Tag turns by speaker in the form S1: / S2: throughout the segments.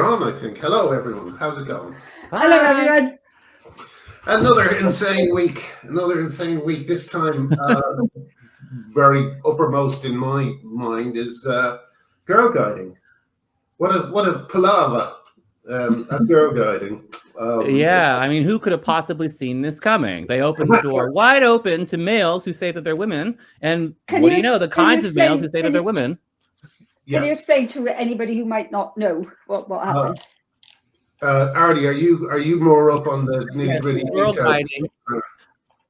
S1: we're on, I think. Hello, everyone. How's it going?
S2: Hello, everyone.
S1: Another insane week. This time, very uppermost in my mind is girl guiding. What a palaver at girl guiding.
S3: Yeah, I mean, who could have possibly seen this coming? They opened the door wide open to males who say that they're women, and what do you know? The kinds of males who say that they're women.
S2: Can you explain to anybody who might not know what happened?
S1: Artie, are you more up on the nitty-gritty
S3: Girl
S1: details?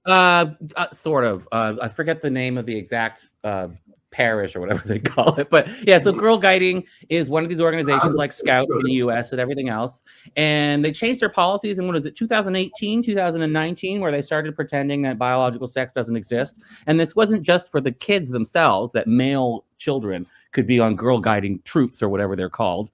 S3: guiding. Sort of. I forget the name of the exact parish or whatever they call it, but yeah. So girl guiding is one of these organizations like Scout in the U.S. and everything else, and they changed their policies in 2018, 2019, where they started pretending that biological sex doesn't exist, and this wasn't just for the kids themselves, that male children could be on girl guiding troops or whatever they're called.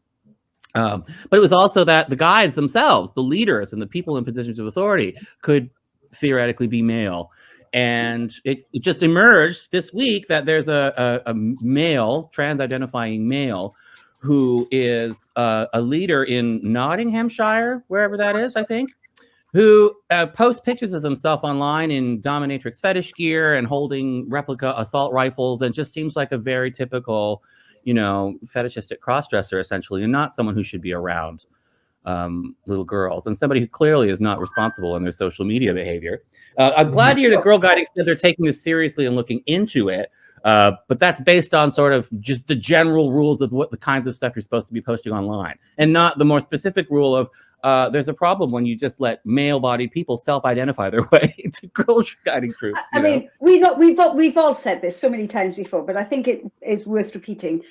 S3: But it was also that the guides themselves, the leaders and the people in positions of authority, could theoretically be male. And it just emerged this week that there's a male, trans-identifying male, who is a leader in Nottinghamshire, wherever that is, I think, who posts pictures of himself online in dominatrix fetish gear and holding replica assault rifles, and just seems like a very typical, fetishistic crossdresser, essentially, and not someone who should be around little girls, and somebody who clearly is not responsible in their social media behavior. I'm glad to hear that Girl Guiding said they're taking this seriously and looking into it, but that's based on sort of just the general rules of what the kinds of stuff you're supposed to be posting online, and not the more specific rule of there's a problem when you just let male-bodied people self-identify their way to girl guiding troops.
S2: I mean, we've all said this so many times before, but I think it is worth repeating.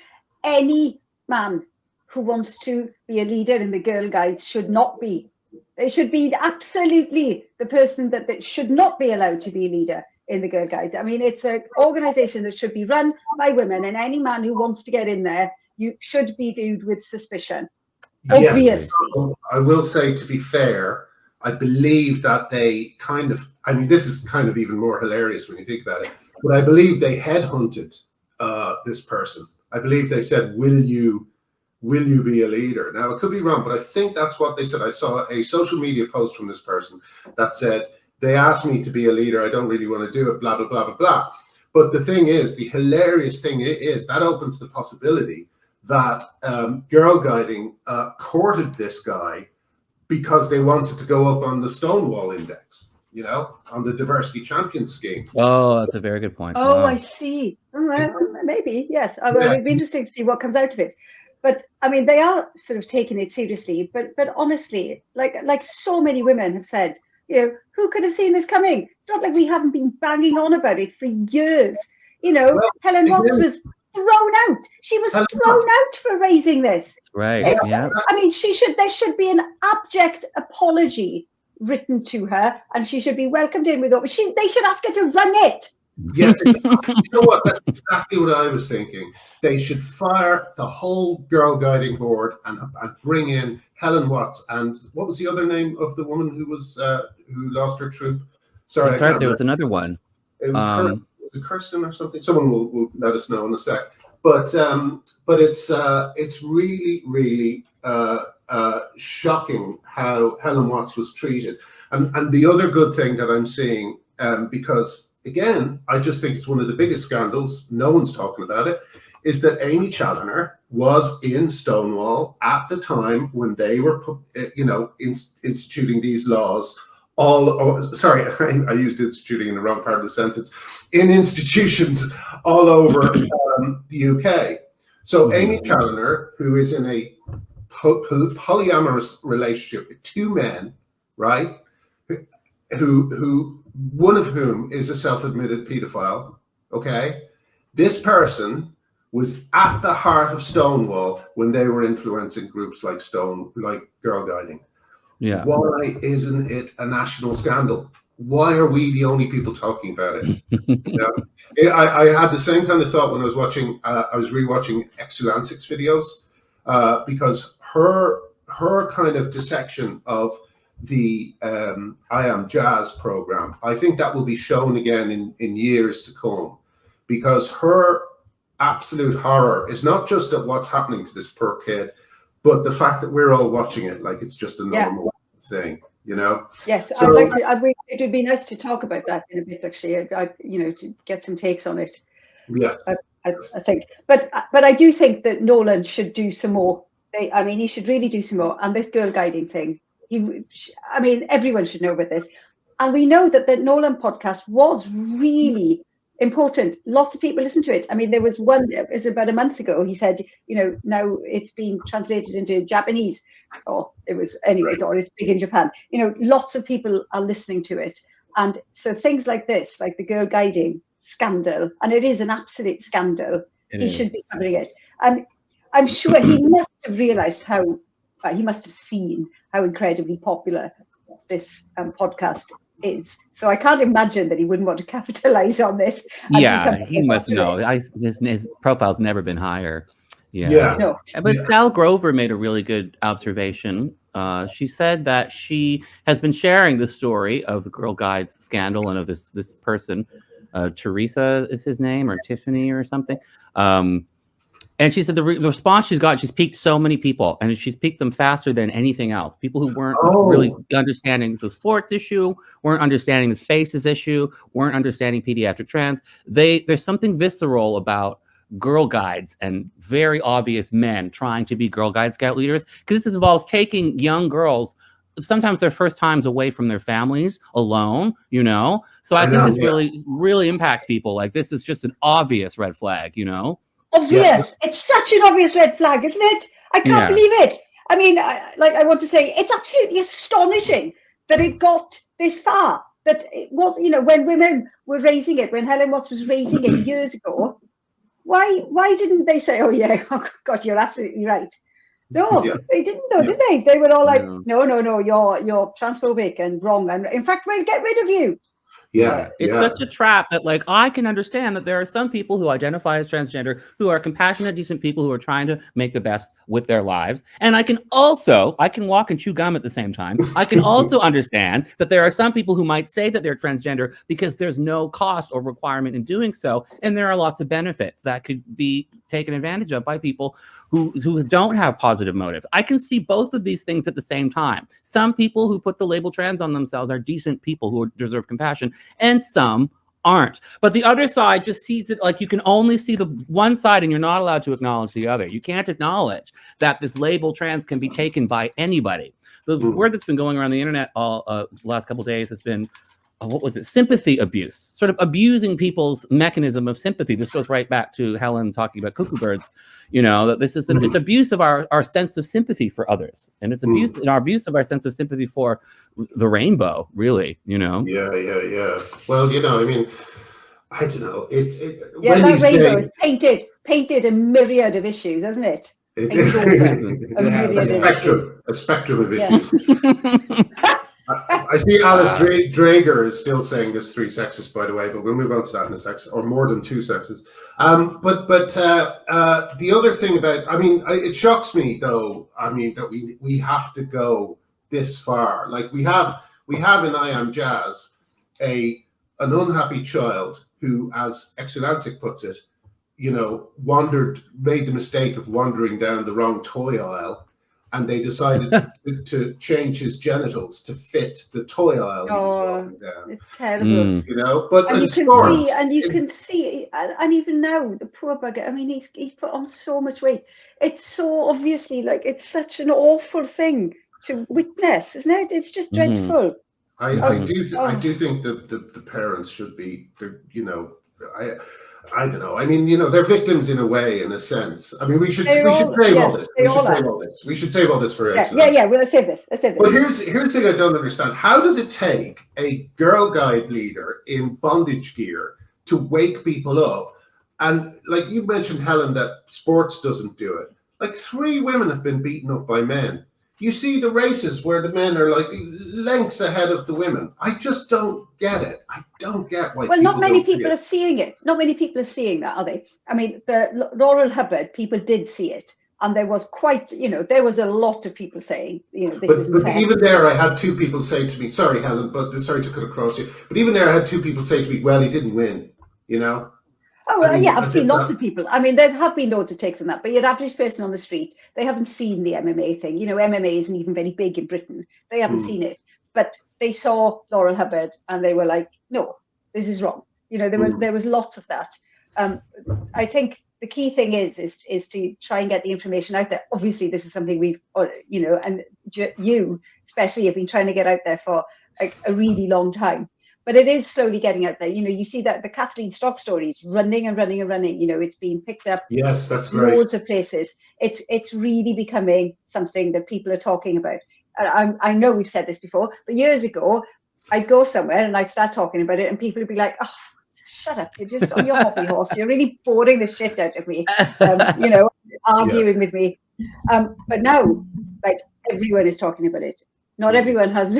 S2: Any man who wants to be a leader in the Girl Guides should not be. They should be absolutely the person that should not be allowed to be a leader in the Girl Guides. I mean, it's an organization that should be run by women, and any man who wants to get in there, you should be viewed with suspicion. Obviously.
S1: Yes. I will say, to be fair, I believe that they this is kind of even more hilarious when you think about it, but I believe they headhunted this person. I believe they said, will you be a leader? Now, it could be wrong, but I think that's what they said. I saw a social media post from this person that said, they asked me to be a leader. I don't really want to do it, blah, blah, blah, blah, blah. But the thing is, the hilarious thing is that opens the possibility that Girl Guiding courted this guy because they wanted to go up on the Stonewall Index, on the diversity champion scheme.
S3: Oh, that's a very good point.
S2: Oh, wow. I see. Maybe, yes. It'd be interesting to see what comes out of it. But I mean, they are sort of taking it seriously. But honestly, like so many women have said, who could have seen this coming? It's not like we haven't been banging on about it for years. Well, Helen Watts was thrown out. She was thrown out for raising this.
S3: Right. Yeah.
S2: I mean, there should be an abject apology written to her, and she should be welcomed in with. They should ask her to run it.
S1: Yes, exactly. You know what? That's exactly what I was thinking. They should fire the whole Girl Guiding board and bring in Helen Watts, and what was the other name of the woman who lost her troop? Sorry,
S3: there was another one.
S1: It was Kirsten or something. Someone will let us know in a sec. But it's really, really shocking how Helen Watts was treated. And the other good thing that I'm seeing, because again, I just think it's one of the biggest scandals, no one's talking about it, is that Amy Challoner was in Stonewall at the time when they were, instituting these laws. I used instituting in the wrong part of the sentence. In institutions all over the UK. So Amy Challoner, who is in a polyamorous relationship with two men, right? Who one of whom is a self-admitted pedophile. Okay, this person was at the heart of Stonewall when they were influencing groups like Girl Guiding.
S3: Yeah.
S1: Why isn't it a national scandal? Why are we the only people talking about it? I had the same kind of thought when I was watching. I was rewatching Exulansic's videos because her kind of dissection of the I Am Jazz program. I think that will be shown again in years to come, because her absolute horror is not just at what's happening to this poor kid, but the fact that we're all watching it like it's just a normal thing, you know.
S2: Yes,
S1: So,
S2: I'd like to. It would be nice to talk about that in a bit, actually. To get some takes on it.
S1: yes,
S2: I think, but I do think that Nolan should do some more. He should really do some more. And this girl guiding thing, everyone should know about this. And we know that the Nolan podcast was really important. Lots of people listen to it. I mean, there was one, it was about a month ago. He said, now it's been translated into Japanese. Or it's big in Japan. Lots of people are listening to it. And so things like this, like the girl guiding scandal, and it is an absolute scandal, should be covering it. And I'm sure he must have realized he must have seen how incredibly popular this podcast is. So I can't imagine that he wouldn't want to capitalize on this.
S3: Yeah, he must know. His profile's never been higher.
S1: Yeah.
S2: No.
S3: But Sal Grover made a really good observation. She said that she has been sharing the story of the Girl Guides scandal and of this person, Teresa is his name, or Tiffany or something. And she said the response she's got, she's piqued so many people, and she's piqued them faster than anything else. People who weren't really understanding the sports issue, weren't understanding the spaces issue, weren't understanding pediatric trans. There's something visceral about Girl Guides and very obvious men trying to be Girl Guide Scout leaders, because this involves taking young girls, sometimes their first times, away from their families alone, So I think this really impacts people. Like, this is just an obvious red flag,
S2: Obvious. Yes. It's such an obvious red flag, isn't it? I can't believe it. I mean, I want to say it's absolutely astonishing that it got this far. That it was, when women were raising it, when Helen Watts was raising it years ago, why didn't they say, oh God, you're absolutely right? No, they didn't though, did they? They were all like, no, you're transphobic and wrong. And in fact, we'll get rid of you.
S1: Yeah.
S3: It's such a trap that, like, I can understand that there are some people who identify as transgender who are compassionate, decent people who are trying to make the best with their lives. And I can walk and chew gum at the same time. I can also understand that there are some people who might say that they're transgender because there's no cost or requirement in doing so. And there are lots of benefits that could be taken advantage of by people who don't have positive motives. I can see both of these things at the same time. Some people who put the label trans on themselves are decent people who deserve compassion, and some aren't. But the other side just sees it like you can only see the one side and you're not allowed to acknowledge the other. You can't acknowledge that this label trans can be taken by anybody. The word that's been going around the internet all last couple of days has been, sympathy abuse, sort of abusing people's mechanism of sympathy. This goes right back to Helen talking about cuckoo birds, that this is it's abuse of our sense of sympathy for others. And it's abuse of our sense of sympathy for the rainbow, really, Yeah.
S1: Well, I mean, I don't know.
S2: That rainbow is painted a myriad of issues, hasn't it?
S1: A spectrum of issues. I see Alice Drager is still saying there's 3 sexes, by the way, but we'll move on to that in a second, or more than 2 sexes. But the other thing about, it shocks me though. That we have to go this far. Like we have in I Am Jazz an unhappy child who, as Exulansic puts it, made the mistake of wandering down the wrong toy aisle. And they decided to change his genitals to fit the toy aisle he was walking down.
S2: It's terrible.
S1: But
S2: you can see, and even now, the poor bugger. I mean, he's put on so much weight. It's so obviously it's such an awful thing to witness, isn't it? It's just dreadful.
S1: I do think that the parents should be, I don't know. I mean, they're victims in a way, in a sense. I mean, we should save all this. We should save all this for
S2: Yeah. Well, let's save this.
S1: But here's the thing I don't understand. How does it take a Girl Guide leader in bondage gear to wake people up? And like you mentioned, Helen, that sports doesn't do it. Like 3 women have been beaten up by men. You see the races where the men are like lengths ahead of the women. I just don't get it. I don't get why.
S2: Well, not many people are seeing it. Not many people are seeing that, are they? I mean, the Laurel Hubbard, people did see it. And there was there was a lot of people saying, this isn't fair.
S1: Even there, I had 2 people say to me, sorry, Helen, but sorry to cut across you. But even there, I had 2 people say to me, well, he didn't win,
S2: Oh, Oh,
S1: I mean,
S2: yeah,
S1: I
S2: I've seen
S1: think
S2: lots
S1: that-
S2: of people. I mean, there have been loads of takes on that, but your average person on the street, they haven't seen the MMA thing. You know, MMA isn't even very big in Britain. They haven't seen it, but they saw Laurel Hubbard and they were like, no, this is wrong. You know, there was lots of that. I think the key thing is to try and get the information out there. Obviously, this is something we've, you know, and you especially have been trying to get out there for like a really long time. But it is slowly getting out there. You know, you see that the Kathleen Stock story is running and running and running. You know, it's being picked up.
S1: Yes, that's great.
S2: Loads of places. It's really becoming something that people are talking about. I know we've said this before, but years ago, I'd go somewhere and I'd start talking about it, and people would be like, "Oh, shut up! You're just on your hobby horse. You're really boring the shit out of me." You know, arguing with me. But now, like, everyone is talking about it. Not everyone has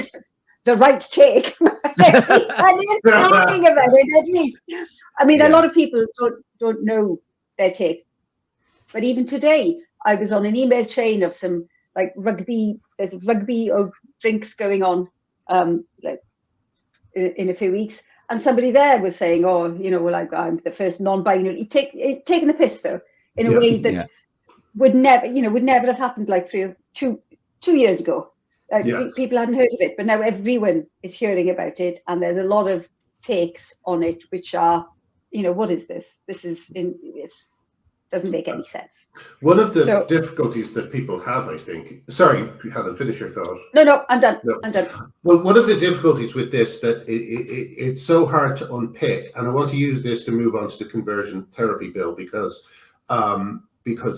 S2: the right take. Everyone is talking about it, at least. I mean, a lot of people don't know their take. But even today, I was on an email chain of some like rugby. There's rugby or drinks going on, like in a few weeks, and somebody there was saying, "Oh, you know, well, I'm the first non-binary." Taking the piss though, in a way that would never have happened like 2 years ago. People hadn't heard of it, but now everyone is hearing about it, and there's a lot of takes on it, which are, you know, what is this? This is it doesn't make any sense.
S1: One of the difficulties that people have, I think. Sorry, Helen, finish your thought.
S2: No, I'm done. No. I'm done.
S1: Well, one of the difficulties with this that it's so hard to unpick, and I want to use this to move on to the conversion therapy bill because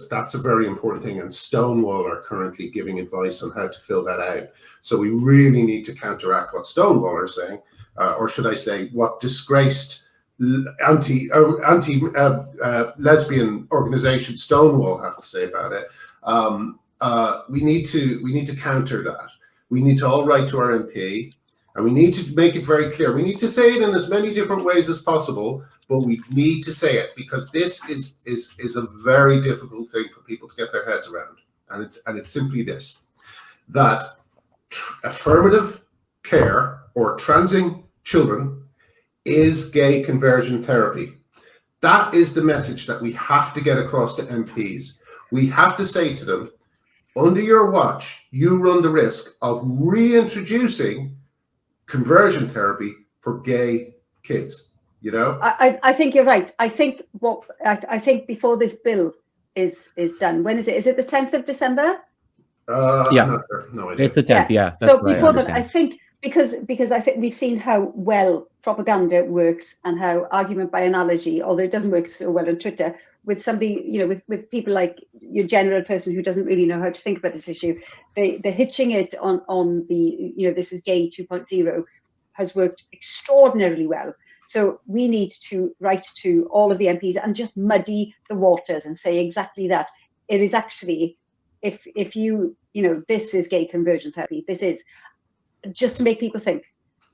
S1: that's a very important thing, and Stonewall are currently giving advice on how to fill that out. So we really need to counteract what Stonewall are saying, or should I say, what disgraced anti-lesbian organization Stonewall have to say about it. We need to counter that. We need to all write to our MP, and we need to make it very clear. We need to say it in as many different ways as possible, but we need to say it because this is a very difficult thing for people to get their heads around, and it's simply this: that affirmative care or transing children is gay conversion therapy. That is the message that we have to get across to MPs. We have to say to them, under your watch, you run the risk of reintroducing conversion therapy for gay kids. You know,
S2: I think you're right. I think before this bill is done, when is it? Is it the 10th of December?
S3: Yeah,
S1: no idea.
S3: It's the 10th. Yeah.
S2: So before that, I think because I think we've seen how well propaganda works and how argument by analogy, although it doesn't work so well on Twitter, with somebody, you know, with people like your general person who doesn't really know how to think about this issue, they're hitching it on the, you know, this is gay 2.0 has worked extraordinarily well. So we need to write to all of the MPs and just muddy the waters and say exactly that. It is actually, if you know, this is gay conversion therapy, this is, just to make people think.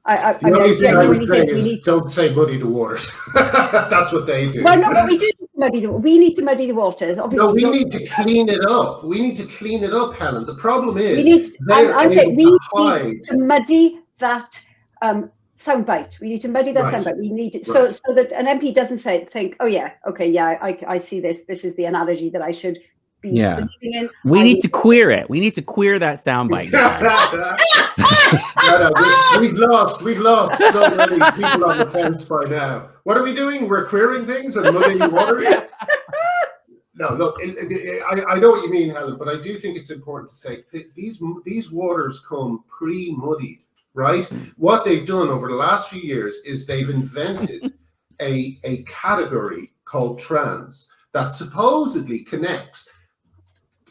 S2: I genuinely think we need to...
S1: Don't say muddy the waters. That's what they do.
S2: Well, no, but we do we need to muddy the waters. Obviously,
S1: no, we need to clean it up. We need to clean it up, Helen. The problem is
S2: we need to muddy that soundbite. We need to muddy that soundbite. We need it so that an MP doesn't think, oh yeah, okay, yeah, I see this. This is the analogy that I should be believing in.
S3: We need to queer it. We need to queer that soundbite.
S1: We've lost so many people on the fence by now. What are we doing? We're queering things and muddying water. No, look, I know what you mean, Helen, but I do think it's important to say that these waters come pre-muddied, right? What they've done over the last few years is they've invented a category called trans that supposedly connects,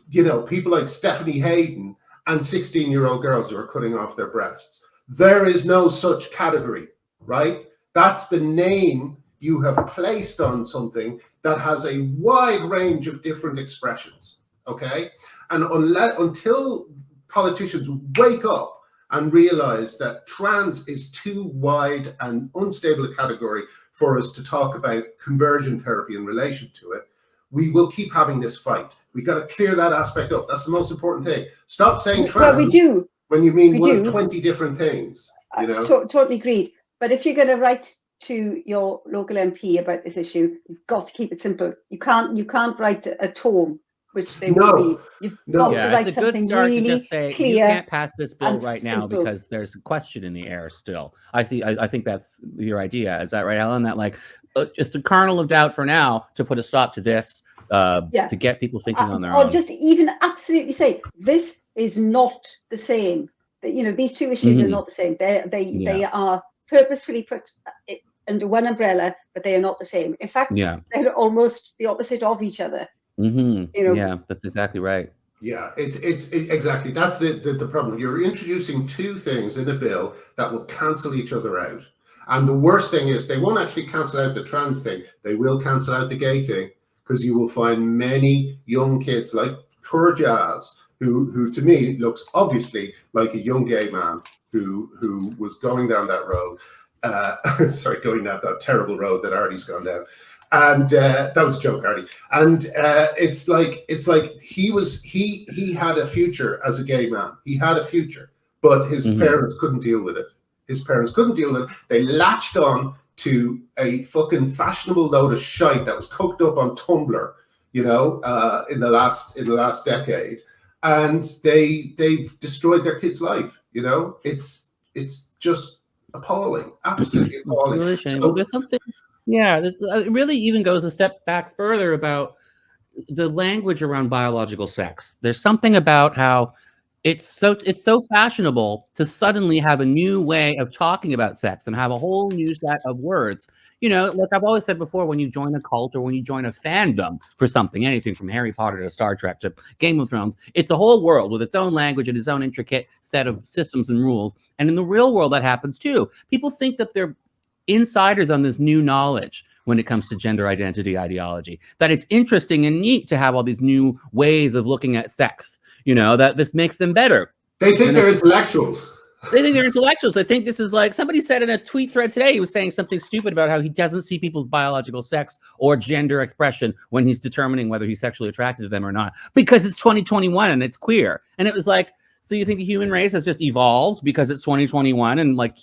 S1: you know, people like Stephanie Hayden and 16-year-old girls who are cutting off their breasts. There is no such category, right? That's the name you have placed on something that has a wide range of different expressions, okay? And until politicians wake up and realize that trans is too wide and unstable a category for us to talk about conversion therapy in relation to it, we will keep having this fight. We got to clear that aspect up. That's the most important thing. Stop saying trans
S2: well, we do.
S1: When you mean one of 20 different things. You know,
S2: totally agreed. But if you're going to write to your local MP about this issue, you've got to keep it simple. You can't write a tome which they will read. You've got to
S3: Yeah,
S2: write
S3: it's a good
S2: something
S3: start to
S2: really
S3: just say you
S2: clear
S3: can't pass this bill
S2: and
S3: right now
S2: simple.
S3: because there's a question in the air still. I think that's your idea. Is that right, Ellen? That like just a kernel of doubt for now to put a stop to this, to get people thinking on their own.
S2: Or just even absolutely say, this is not the same. That, you know, these two issues are not the same. They are purposefully put under one umbrella, but they are not the same. In fact, they're almost the opposite of each other. You know?
S3: Yeah, that's exactly right.
S1: Yeah, it's exactly, that's the problem. You're introducing two things in a bill that will cancel each other out. And the worst thing is they won't actually cancel out the trans thing. They will cancel out the gay thing, because you will find many young kids like poor Jazz, who to me looks obviously like a young gay man who was going down that road. Sorry, going down that terrible road that Artie's gone down. And that was a joke, Artie. And it's like he had a future as a gay man. He had a future, but his parents couldn't deal with it. His parents couldn't deal with it. They latched on to a fucking fashionable load of shite that was cooked up on Tumblr, you know, in the last decade, and they've destroyed their kid's life. You know, it's just appalling, absolutely appalling.
S3: Really shame. So, there's something. Yeah, this really even goes a step back further about the language around biological sex. There's something about how it's so fashionable to suddenly have a new way of talking about sex and have a whole new set of words. You know, like I've always said before, when you join a cult or when you join a fandom for something, anything from Harry Potter to Star Trek to Game of Thrones, it's a whole world with its own language and its own intricate set of systems and rules. And in the real world, that happens too. People think that they're insiders on this new knowledge when it comes to gender identity ideology, that it's interesting and neat to have all these new ways of looking at sex, you know, that this makes them better.
S1: They think they're intellectuals.
S3: They think they're intellectuals. I think this is like somebody said in a tweet thread today, he was saying something stupid about how he doesn't see people's biological sex or gender expression when he's determining whether he's sexually attracted to them or not, because it's 2021 and it's queer. And it was like, so you think the human race has just evolved because it's 2021 and like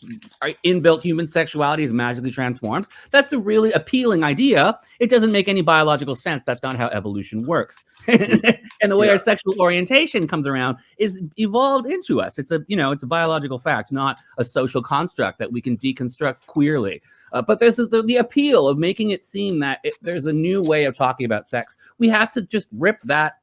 S3: inbuilt human sexuality is magically transformed? That's a really appealing idea. It doesn't make any biological sense. That's not how evolution works. And the way our sexual orientation comes around is evolved into us. It's a biological fact, not a social construct that we can deconstruct queerly. But there's the appeal of making it seem that there's a new way of talking about sex. We have to just rip that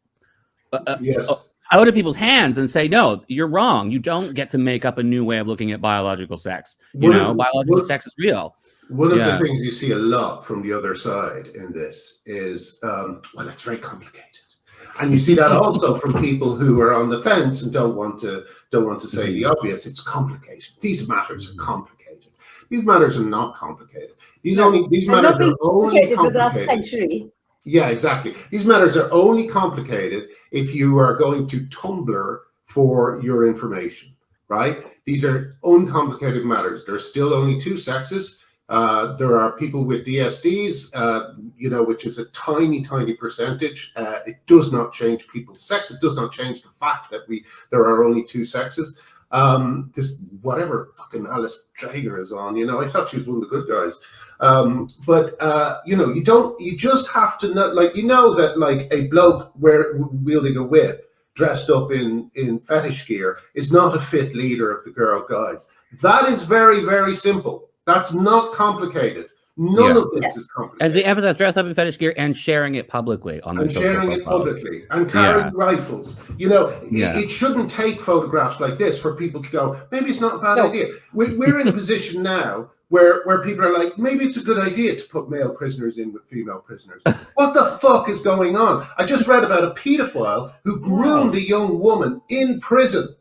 S3: out of people's hands and say, no, you're wrong. You don't get to make up a new way of looking at biological sex. Biological sex is real.
S1: One of the things you see a lot from the other side in this is, well, it's very complicated. And you see that also from people who are on the fence and don't want to say the obvious. It's complicated. These matters are complicated. These matters are not complicated. These matters are only complicated
S2: for the last century.
S1: Yeah, exactly. These matters are only complicated if you are going to Tumblr for your information, right? These are uncomplicated matters. There's still only two sexes. There are people with DSDs, which is a tiny, tiny percentage. It does not change people's sex. It does not change the fact that there are only two sexes. This whatever fucking Alice Drager is on, I thought she was one of the good guys. You just have to know, that like a bloke wielding a whip dressed up in fetish gear is not a fit leader of the Girl Guides. That is very, very simple. That's not complicated. None of this is complicated.
S3: And the emphasis, dress up in fetish gear and sharing it publicly on their social profiles.
S1: And carrying rifles. It shouldn't take photographs like this for people to go, maybe it's not a bad idea. We're in a position now where people are like, maybe it's a good idea to put male prisoners in with female prisoners. What the fuck is going on? I just read about a pedophile who groomed a young woman in prison,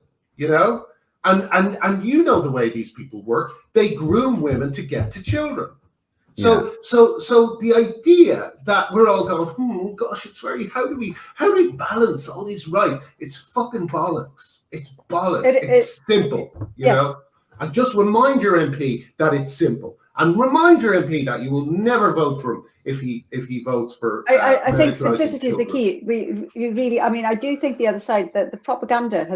S1: And you know the way these people work. They groom women to get to children. So the idea that we're all going, gosh, it's very, how do we balance all these rights? It's fucking bollocks. It's bollocks. It's simple, you know? And just remind your MP that it's simple. And remind your MP that you will never vote for him if he votes for.
S2: I think simplicity is the key. We really, I do think the other side, that the propaganda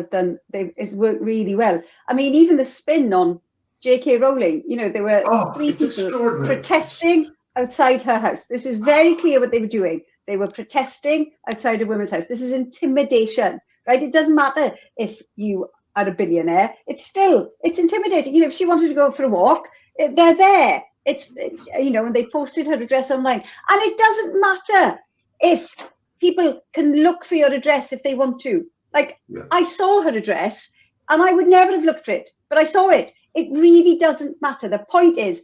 S2: it's worked really well. Even the spin on JK Rowling. You know, there were three
S1: it's
S2: people
S1: extraordinary.
S2: protesting outside her house. This was very clear what they were doing. They were protesting outside a woman's house. This is intimidation, right? It doesn't matter if you are a billionaire. It's intimidating. You know, if she wanted to go for a walk, they're there. You know, and they posted her address online. And it doesn't matter if people can look for your address if they want to. Like, I saw her address and I would never have looked for it, but I saw it. It really doesn't matter. The point is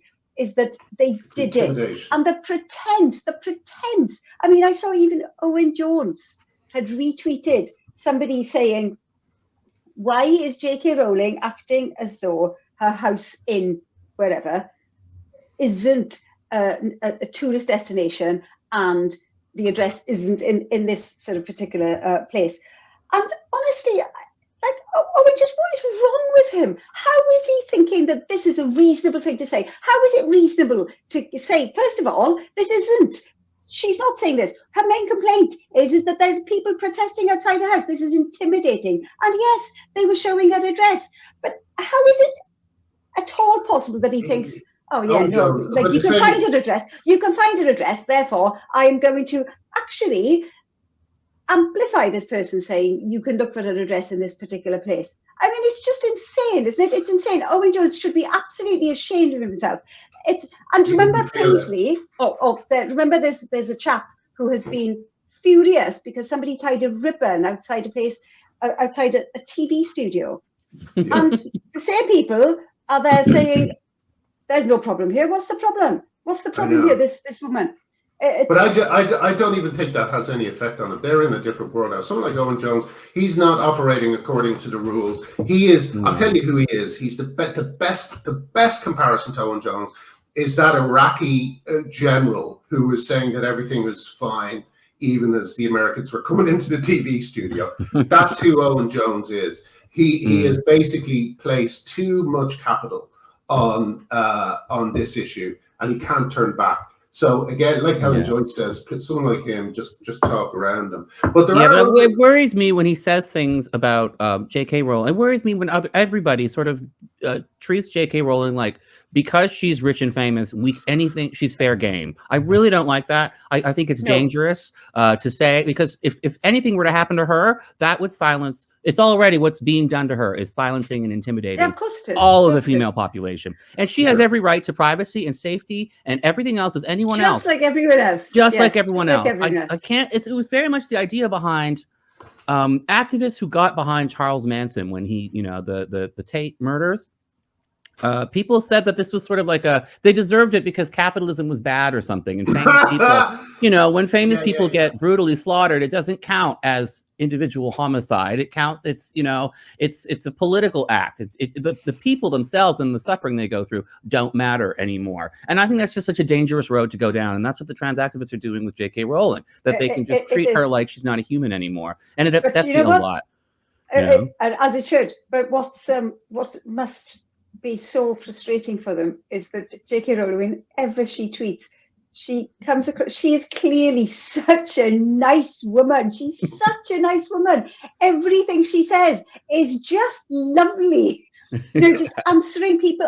S2: that they did it. And the pretense. I mean, I saw even Owen Jones had retweeted somebody saying, why is JK Rowling acting as though her house in wherever isn't a tourist destination and the address isn't in this sort of particular place? And honestly, like, Owen, just what is wrong with him? How is he thinking that this is a reasonable thing to say? How is it reasonable to say, first of all, this isn't, she's not saying this. Her main complaint is that there's people protesting outside her house. This is intimidating. And yes, they were showing her address. But how is it at all possible that he thinks, oh yeah, no, like you can find her address. You can find her address. Therefore, I am going to actually amplify this person saying you can look for an address in this particular place. I mean, it's just insane, isn't it? It's insane. Owen Jones should be absolutely ashamed of himself. And remember Paisley. Remember there's a chap who has been furious because somebody tied a ribbon outside a place, outside a TV studio, and the same people are there saying, "There's no problem here. What's the problem? What's the problem here? This woman."
S1: But I don't even think that has any effect on it. They're in a different world now. Someone like Owen Jones, he's not operating according to the rules. He is. I'll tell you who he is. He's the best comparison to Owen Jones is that Iraqi general who was saying that everything was fine, even as the Americans were coming into the TV studio. That's who Owen Jones is. He has basically placed too much capital on this issue, and he can't turn back. So again, like Helen Joyce says, someone like him just talk around him. But
S3: it worries me when he says things about JK Rowling. It worries me when everybody sort of treats JK Rowling like, because she's rich and famous, she's fair game. I really don't like that. I think it's dangerous to say, because if anything were to happen to her, that would silence. It's already what's being done to her is silencing and intimidating all of the female population. And she has every right to privacy and safety and everything else as anyone else.
S2: Just like everyone else.
S3: Like everyone else. I can't, it was very much the idea behind activists who got behind Charles Manson when he, the Tate murders. People said that this was sort of like they deserved it because capitalism was bad or something. And famous people, when famous people get brutally slaughtered, it doesn't count as individual homicide. It counts. It's a political act. The people themselves and the suffering they go through don't matter anymore. And I think that's just such a dangerous road to go down. And that's what the trans activists are doing with JK Rowling, that they can just treat her like she's not a human anymore. And it upsets me a lot.
S2: As it should. But what must be so frustrating for them is that JK Rowling, whenever she tweets, she comes across, she is clearly such a nice woman. She's such a nice woman. Everything she says is just lovely. Just answering people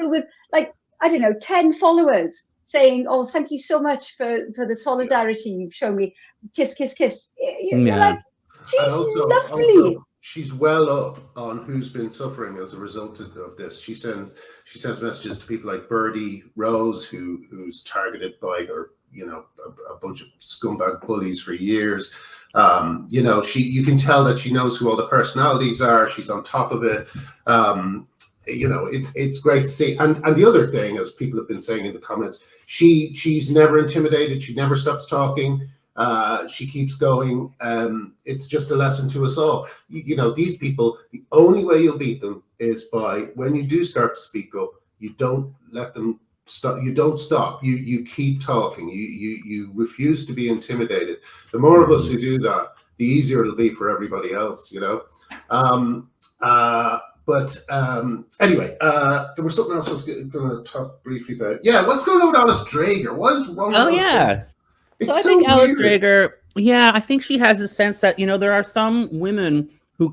S2: with, like, I don't know, 10 followers saying, oh, thank you so much for the solidarity you've shown me. Kiss, kiss, kiss. You're like, she's lovely.
S1: She's well up on who's been suffering as a result of this. She sends messages to people like Birdie Rose, who's targeted by her, a bunch of scumbag bullies for years. You can tell that she knows who all the personalities are. She's on top of it. It's great to see. And the other thing, as people have been saying in the comments, she's never intimidated. She never stops talking. She keeps going. It's just a lesson to us all. These people, the only way you'll beat them is by, when you do start to speak up, you don't let them stop. You don't stop. You keep talking. You refuse to be intimidated. The more of us who do that, the easier it'll be for everybody else, Anyway, there was something else I was going to talk briefly about. Yeah, what's going on with Alice Drager? What is wrong with Alice Drager?
S3: So I think Alice Drager, I think she has a sense that, there are some women who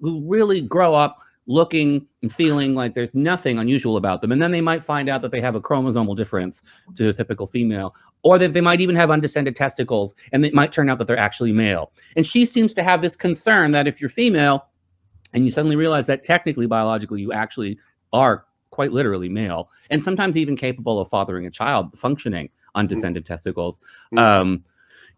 S3: really grow up looking and feeling like there's nothing unusual about them. And then they might find out that they have a chromosomal difference to a typical female, or that they might even have undescended testicles, and it might turn out that they're actually male. And she seems to have this concern that if you're female and you suddenly realize that technically, biologically, you actually are quite literally male, and sometimes even capable of fathering a child, functioning undescended testicles,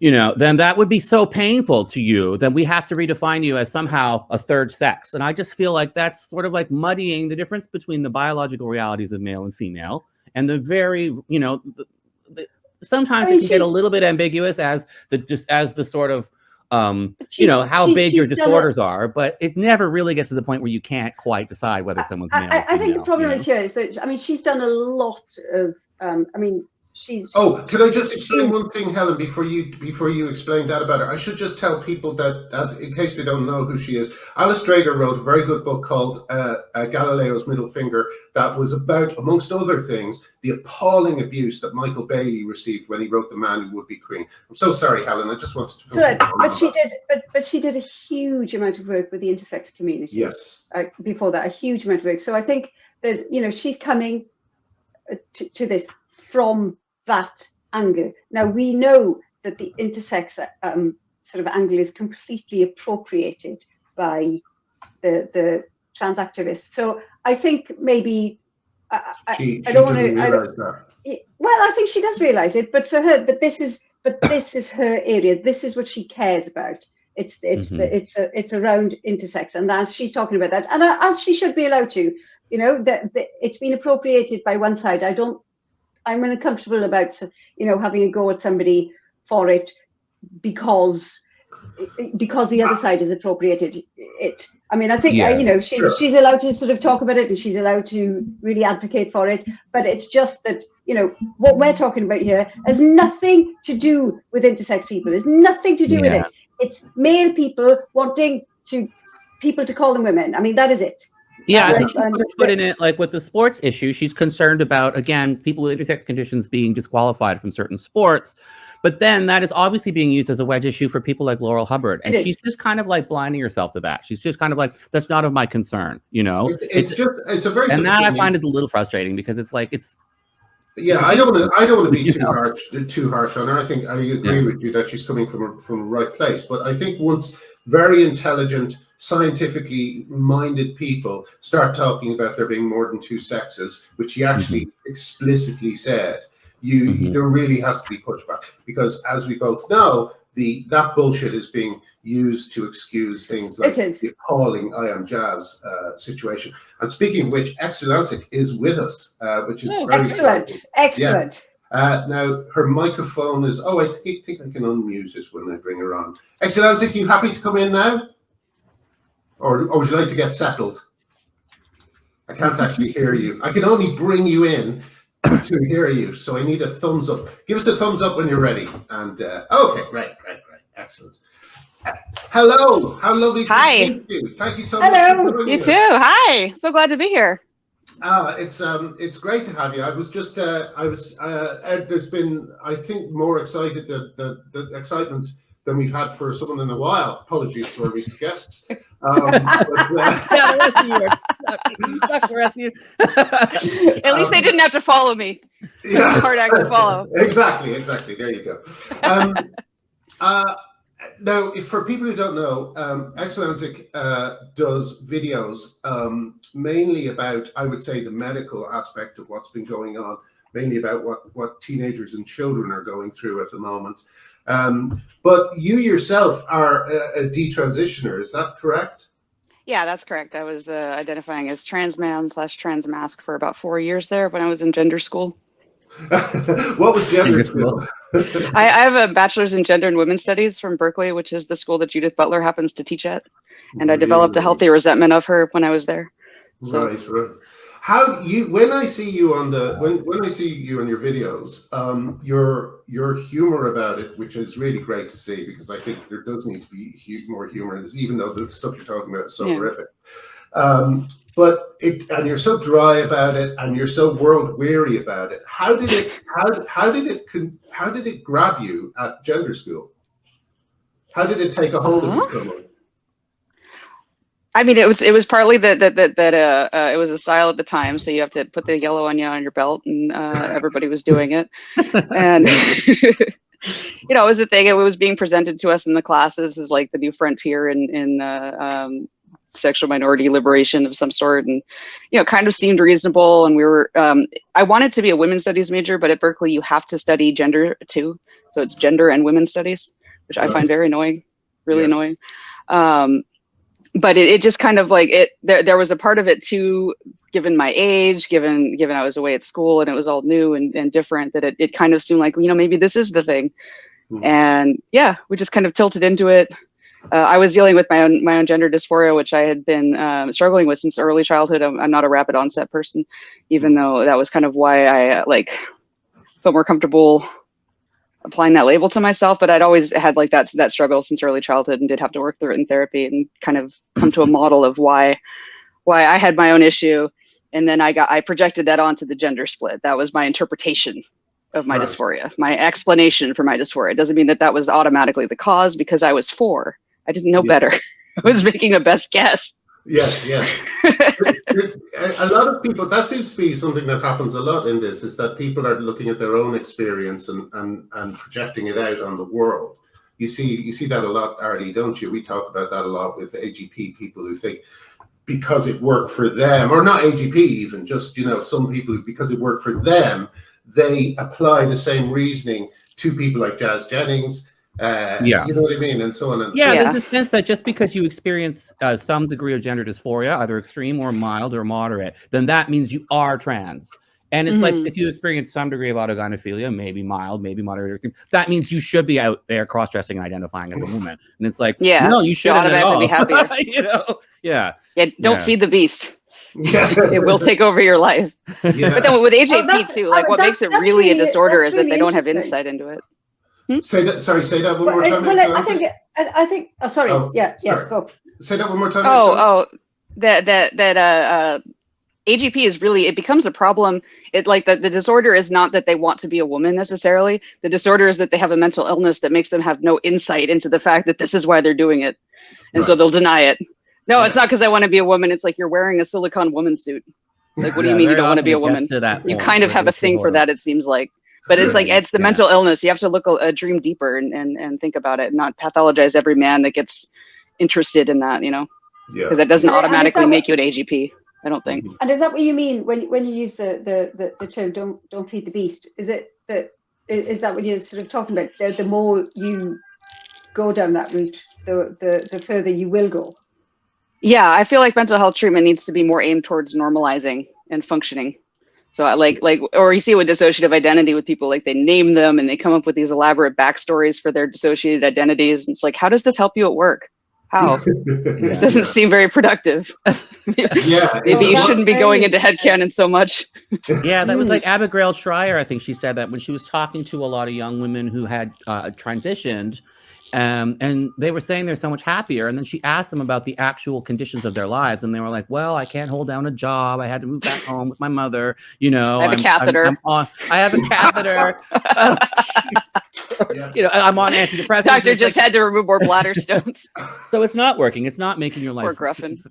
S3: you know, then that would be so painful to you. Then we have to redefine you as somehow a third sex. And I just feel like that's sort of like muddying the difference between the biological realities of male and female, and the very, you know, sometimes it can get a little bit ambiguous as the sort of you know, how big your disorders are, but it never really gets to the point where you can't quite decide whether someone's male or female.
S2: I think the problem is here is that, I mean, she's done a lot of I mean, she's...
S1: Oh, could I just explain one thing, Helen, before you explain that about her? I should just tell people that, in case they don't know who she is, Alice Drager wrote a very good book called Galileo's Middle Finger that was about, amongst other things, the appalling abuse that Michael Bailey received when he wrote The Man Who Would Be Queen. I'm so sorry, Helen. I just wanted to...
S2: But she did a huge amount of work with the intersex community.
S1: Yes.
S2: Before that, a huge amount of work. So I think there's, you know, she's coming to this from that angle. Now we know that the intersex sort of angle is completely appropriated by the trans activists. So I think maybe I don't want to. Well, I think she does realize it, but for her, but this is her area. This is what she cares about. It's around intersex, and as she's talking about that, and as she should be allowed to. You know, that it's been appropriated by one side. I'm uncomfortable about, you know, having a go at somebody for it because the other side has appropriated it. I mean, I think, you know, she's allowed to sort of talk about it, and she's allowed to really advocate for it. But it's just that, you know, what we're talking about here has nothing to do with intersex people. There's nothing to do with it. It's male people wanting people to call them women. I mean, that is it.
S3: Yeah, I think she put in it, like with the sports issue, she's concerned about, again, people with intersex conditions being disqualified from certain sports. But then that is obviously being used as a wedge issue for people like Laurel Hubbard. And she's just kind of like blinding herself to that. She's just kind of like, that's not of my concern, you know?
S1: It's a very...
S3: And that I find it a little frustrating because it's like,
S1: yeah, I don't want to be too harsh on her. I think I agree with you that she's coming from the right place. But I think once very intelligent, scientifically minded people start talking about there being more than two sexes, which she actually explicitly said, there really has to be pushback, because as we both know, that bullshit is being used to excuse things like the appalling I Am Jazz situation. And speaking of which, Exulansic is with us, which is very
S2: excellent. Excellent.
S1: Yes. Now her microphone is. Oh, I think I can unmute it when I bring her on. Exulansic, you happy to come in now, or would you like to get settled? I can't actually hear you. I can only bring you in to hear you, so I need a thumbs up. Give us a thumbs up when you're ready. And okay, right, excellent. Hello, how lovely to meet you. Thank you so much.
S4: Hello, you too. Hi, so glad to be here.
S1: It's great to have you. I was just there's been, I think, more excited the excitement than we've had for someone in a while. Apologies to our recent guests.
S3: the rest of you suck, the rest of you.
S4: At least they didn't have to follow me.
S1: Yeah.
S4: It's a hard act to follow.
S1: Exactly. There you go. Now, for people who don't know, Exulansic does videos mainly about, I would say, the medical aspect of what's been going on, mainly about what teenagers and children are going through at the moment. But you yourself are a detransitioner, is that correct?
S4: Yeah, that's correct. I was identifying as trans man / trans mask for about 4 years there when I was in gender school.
S1: What was gender school?
S4: I have a bachelor's in gender and women's studies from Berkeley, which is the school that Judith Butler happens to teach at. And I developed a healthy resentment of her when I was there. So.
S1: Right. When I see you on when I see you on your videos, your humor about it, which is really great to see, because I think there does need to be more humor in this, even though the stuff you're talking about is so horrific. And you're so dry about it, and you're so world weary about it. How did it grab you at gender school? How did it take a hold of you so much?
S4: I mean, it was partly that it was a style at the time, so you have to put the yellow onion on your belt, and everybody was doing it, and you know, it was a thing. It was being presented to us in the classes as like the new frontier in sexual minority liberation of some sort, and you know, kind of seemed reasonable. And we were, I wanted to be a women's studies major, but at Berkeley you have to study gender too, so it's gender and women's studies, which I find very annoying, really annoying. But it just kind of like there was a part of it too, given my age, given I was away at school and it was all new and different, that it kind of seemed like, you know, maybe this is the thing. And yeah, we just kind of tilted into it. I was dealing with my own gender dysphoria, which I had been struggling with since early childhood. I'm not a rapid onset person, even though that was kind of why I like felt more comfortable applying that label to myself. But I'd always had like that struggle since early childhood, and did have to work through it in therapy and kind of come to a model of why I had my own issue. And then I projected that onto the gender split. That was my interpretation of my dysphoria, my explanation for my dysphoria. It doesn't mean that was automatically the cause, because I was 4. I didn't know better. I was making a best guess.
S1: Yes, yes. A lot of people, that seems to be something that happens a lot in this, is that people are looking at their own experience and projecting it out on the world. You see that a lot, Arlie, don't you? We talk about that a lot with AGP people who think because it worked for them, or not AGP even, just, you know, some people, because it worked for them, they apply the same reasoning to people like Jazz Jennings. You know what I mean, and so on. And
S3: there's a sense that just because you experience some degree of gender dysphoria, either extreme or mild or moderate, then that means you are trans. And it's like, if you experience some degree of autogynephilia, maybe mild, maybe moderate or extreme, that means you should be out there cross-dressing and identifying as a woman. And it's like, no, you shouldn't at all. Be happier. You know?
S4: Don't feed the beast. It will take over your life. But then with AJP too, like what makes it really a disorder is that they don't have insight into it.
S1: Say that one more time.
S2: Well, I think. Oh, sorry. Go.
S1: Say that one more time.
S4: That AGP is really, it becomes a problem. It like the disorder is not that they want to be a woman necessarily. The disorder is that they have a mental illness that makes them have no insight into the fact that this is why they're doing it, and so they'll deny it. No, it's not because I want to be a woman. It's like you're wearing a silicone woman suit. Like, what do you mean you don't want to be a woman? You kind of have a thing for that, it seems like. But it's like, it's the mental illness. You have to look a dream deeper and think about it, and not pathologize every man that gets interested in that, you know? Because that doesn't automatically make you an AGP, I don't think.
S2: And is that what you mean when you use the term don't feed the beast? Is that what you're sort of talking about? The more you go down that route, the further you will go.
S4: Yeah, I feel like mental health treatment needs to be more aimed towards normalizing and functioning. So or you see with dissociative identity with people, like they name them and they come up with these elaborate backstories for their dissociated identities. And it's like, how does this help you at work? How? This doesn't seem very productive. Maybe you shouldn't be going into headcanon so much.
S3: That was like Abigail Schreier. I think she said that when she was talking to a lot of young women who had transitioned, and they were saying they're so much happier. And then she asked them about the actual conditions of their lives. And they were like, well, I can't hold down a job. I had to move back home with my mother. You know,
S4: I have a catheter.
S3: I have a catheter. You know, I'm on antidepressants.
S4: Doctor just had to remove more bladder stones.
S3: So it's not working. It's not making your life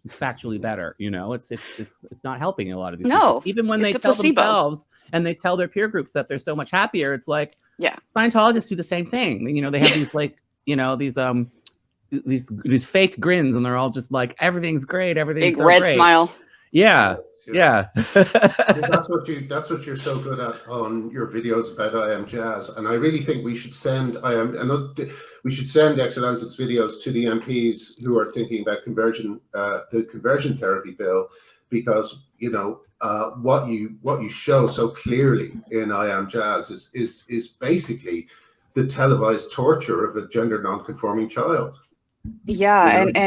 S3: factually better. You know, it's not helping a lot of these people. Even when they tell themselves and they tell their peer groups that they're so much happier, it's like, Scientologists do the same thing. You know, they have these like, you know, these fake grins, and they're all just like, everything's great, everything's
S4: big red smile.
S1: That's what you're so good at on your videos about I Am Jazz, and I really think we should send Exulansic's videos to the MPs who are thinking about the conversion therapy bill, because you know what you show so clearly in I Am Jazz is basically the televised torture of a gender non-conforming child.
S4: And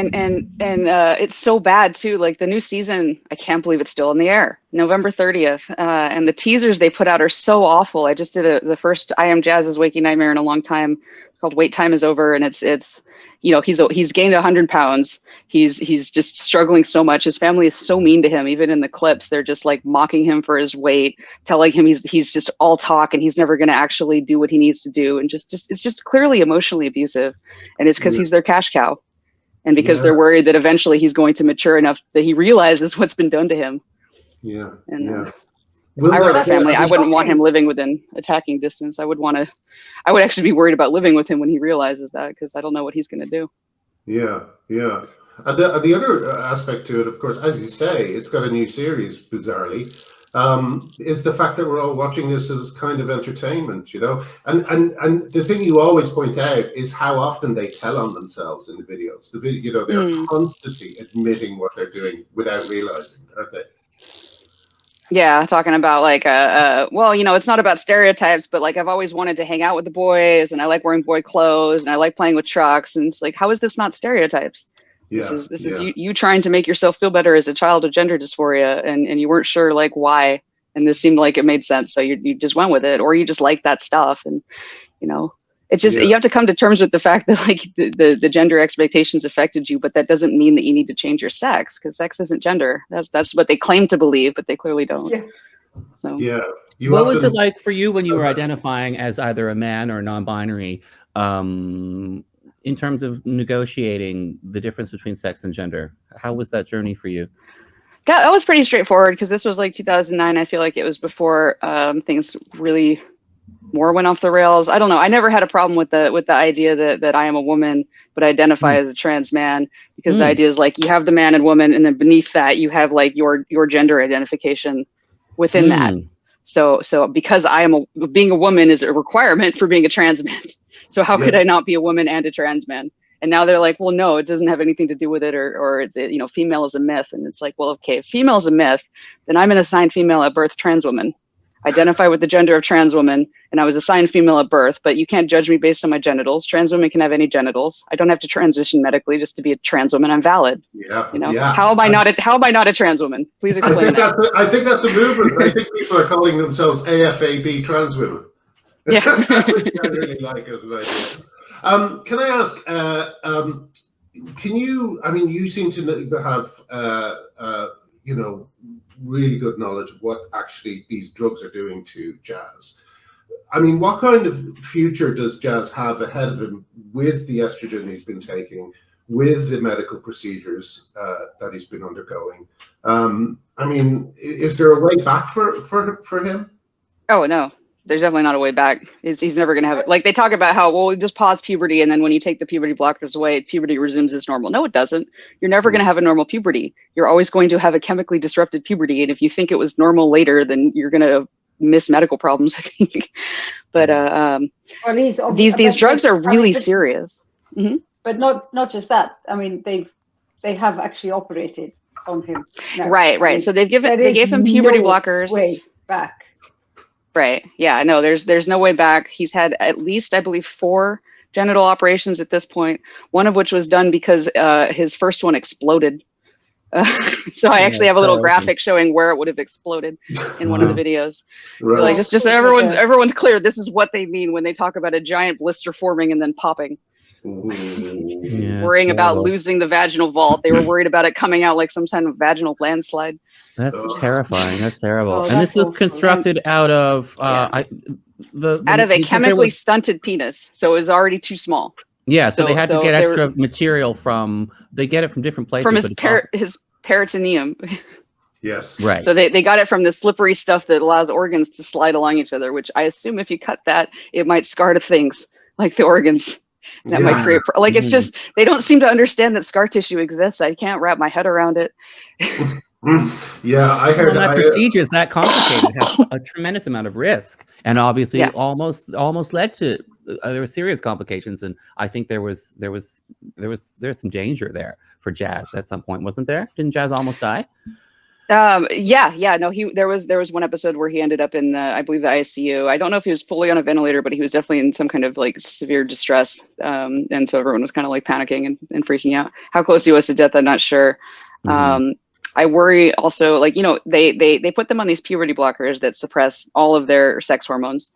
S4: it's so bad too. Like the new season, I can't believe it's still in the air, November 30th. And the teasers they put out are so awful. I just did the first I Am Jazz's Waking Nightmare in a long time. It's called Wait Time Is Over, and it's you know, he's gained 100 pounds. He's just struggling so much. His family is so mean to him. Even in the clips, they're just like mocking him for his weight, telling him he's just all talk and he's never going to actually do what he needs to do. And just it's just clearly emotionally abusive. And it's because he's their cash cow. And because they're worried that eventually he's going to mature enough that he realizes what's been done to him.
S1: Yeah.
S4: And
S1: yeah.
S4: if I were that family, I wouldn't want him living within attacking distance. I would actually be worried about living with him when he realizes that, because I don't know what he's going to do.
S1: Yeah, yeah. And the other aspect to it, of course, as you say, it's got a new series, bizarrely, is the fact that we're all watching this as kind of entertainment, you know? And the thing you always point out is how often they tell on themselves in the videos. You know, they're constantly admitting what they're doing without realizing, aren't they?
S4: Yeah, talking about like, well, you know, it's not about stereotypes, but like I've always wanted to hang out with the boys, and I like wearing boy clothes, and I like playing with trucks, and it's like, how is this not stereotypes?
S1: Yeah,
S4: this is you trying to make yourself feel better as a child of gender dysphoria, and you weren't sure like why, and this seemed like it made sense, so you just went with it, or you just like that stuff, and you know, it's just you have to come to terms with the fact that like the gender expectations affected you, but that doesn't mean that you need to change your sex, because sex isn't gender. That's what they claim to believe, but they clearly don't.
S2: Yeah.
S4: So
S1: yeah.
S3: What was it like for you when you were identifying as either a man or non-binary, in terms of negotiating the difference between sex and gender? How was that journey for you?
S4: That was pretty straightforward, because this was like 2009. I feel like it was before things really more went off the rails. I don't know. I never had a problem with the idea that I am a woman, but I identify as a trans man, because the idea is like you have the man and woman, and then beneath that you have like your gender identification within that. So because being a woman is a requirement for being a trans man. So how could I not be a woman and a trans man? And now they're like, well, no, it doesn't have anything to do with it, or it's, you know, female is a myth. And it's like, well, okay, if female is a myth, then I'm an assigned female at birth trans woman. Identify with the gender of trans woman, and I was assigned female at birth, but you can't judge me based on my genitals. Trans women can have any genitals. I don't have to transition medically just to be a trans woman. I'm valid.
S1: Yeah.
S4: You know, how am I not a trans woman? Please explain that.
S1: I think that's a movement. I think people are calling themselves AFAB trans women.
S4: Yeah.
S1: I really like it. Can I ask, can you, I mean, you seem to have, you know, really good knowledge of what actually these drugs are doing to Jazz. I mean, what kind of future does Jazz have ahead of him with the estrogen he's been taking, with the medical procedures that he's been undergoing? I mean, is there a way back for him?
S4: Oh, no. There's definitely not a way back. He's never going to have it. Like they talk about how, well, we just pause puberty, and then when you take the puberty blockers away, puberty resumes as normal. No, it doesn't. You're never going to have a normal puberty. You're always going to have a chemically disrupted puberty. And if you think it was normal later, then you're going to miss medical problems, I think. But these drugs are really serious. Mm-hmm.
S2: But not just that. I mean, they have actually operated on him now.
S4: Right. So they gave him puberty blockers.
S2: Way back.
S4: Right. Yeah, no, there's no way back. He's had at least, I believe, 4 genital operations at this point, one of which was done because his first one exploded. So I actually have a little graphic showing where it would have exploded in one of the videos. Right. Like just so everyone's clear, this is what they mean when they talk about a giant blister forming and then popping. Worrying about losing the vaginal vault. They were worried about it coming out like some kind of vaginal landslide.
S3: That's terrifying. That's terrible. And this was constructed out of out
S4: of a chemically stunted penis, so it was already too small.
S3: Yeah, so they had to get extra material from. They get it from different places.
S4: From his peritoneum.
S1: Yes.
S3: Right.
S4: So they got it from the slippery stuff that allows organs to slide along each other, which I assume if you cut that, it might scar to things like the organs. That might create like it's just they don't seem to understand that scar tissue exists. I can't wrap my head around it.
S1: Yeah, I heard
S3: that procedure is that complicated, has a tremendous amount of risk, and obviously almost led to there were serious complications, and I think there was some danger there for Jazz at some point, wasn't there? Didn't Jazz almost die?
S4: No, there was one episode where he ended up in I believe the ICU. I don't know if he was fully on a ventilator, but he was definitely in some kind of like severe distress. And so everyone was kind of like panicking and freaking out. How close he was to death, I'm not sure. I worry also, like, you know, they put them on these puberty blockers that suppress all of their sex hormones.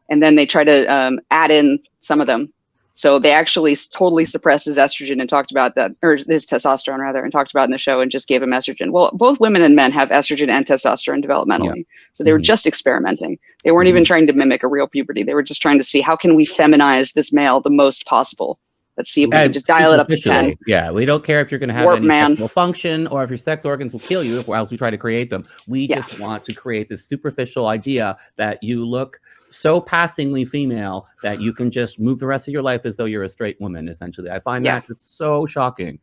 S4: And then they try to add in some of them. So they actually totally suppressed his estrogen and talked about that, or his testosterone rather, and talked about in the show and just gave him estrogen. Well, both women and men have estrogen and testosterone developmentally. Yeah. So they were just experimenting. They weren't even trying to mimic a real puberty. They were just trying to see how can we feminize this male the most possible Let's see if we can just dial it up to 10.
S3: Superficially, yeah, we don't care if you're going to have
S4: Warp
S3: any
S4: man.
S3: sexual function or if your sex organs will kill you, or else we try to create them. We
S4: Yeah.
S3: just want to create this superficial idea that you look so passingly female that you can just move the rest of your life as though you're a straight woman, essentially. I find that just so shocking.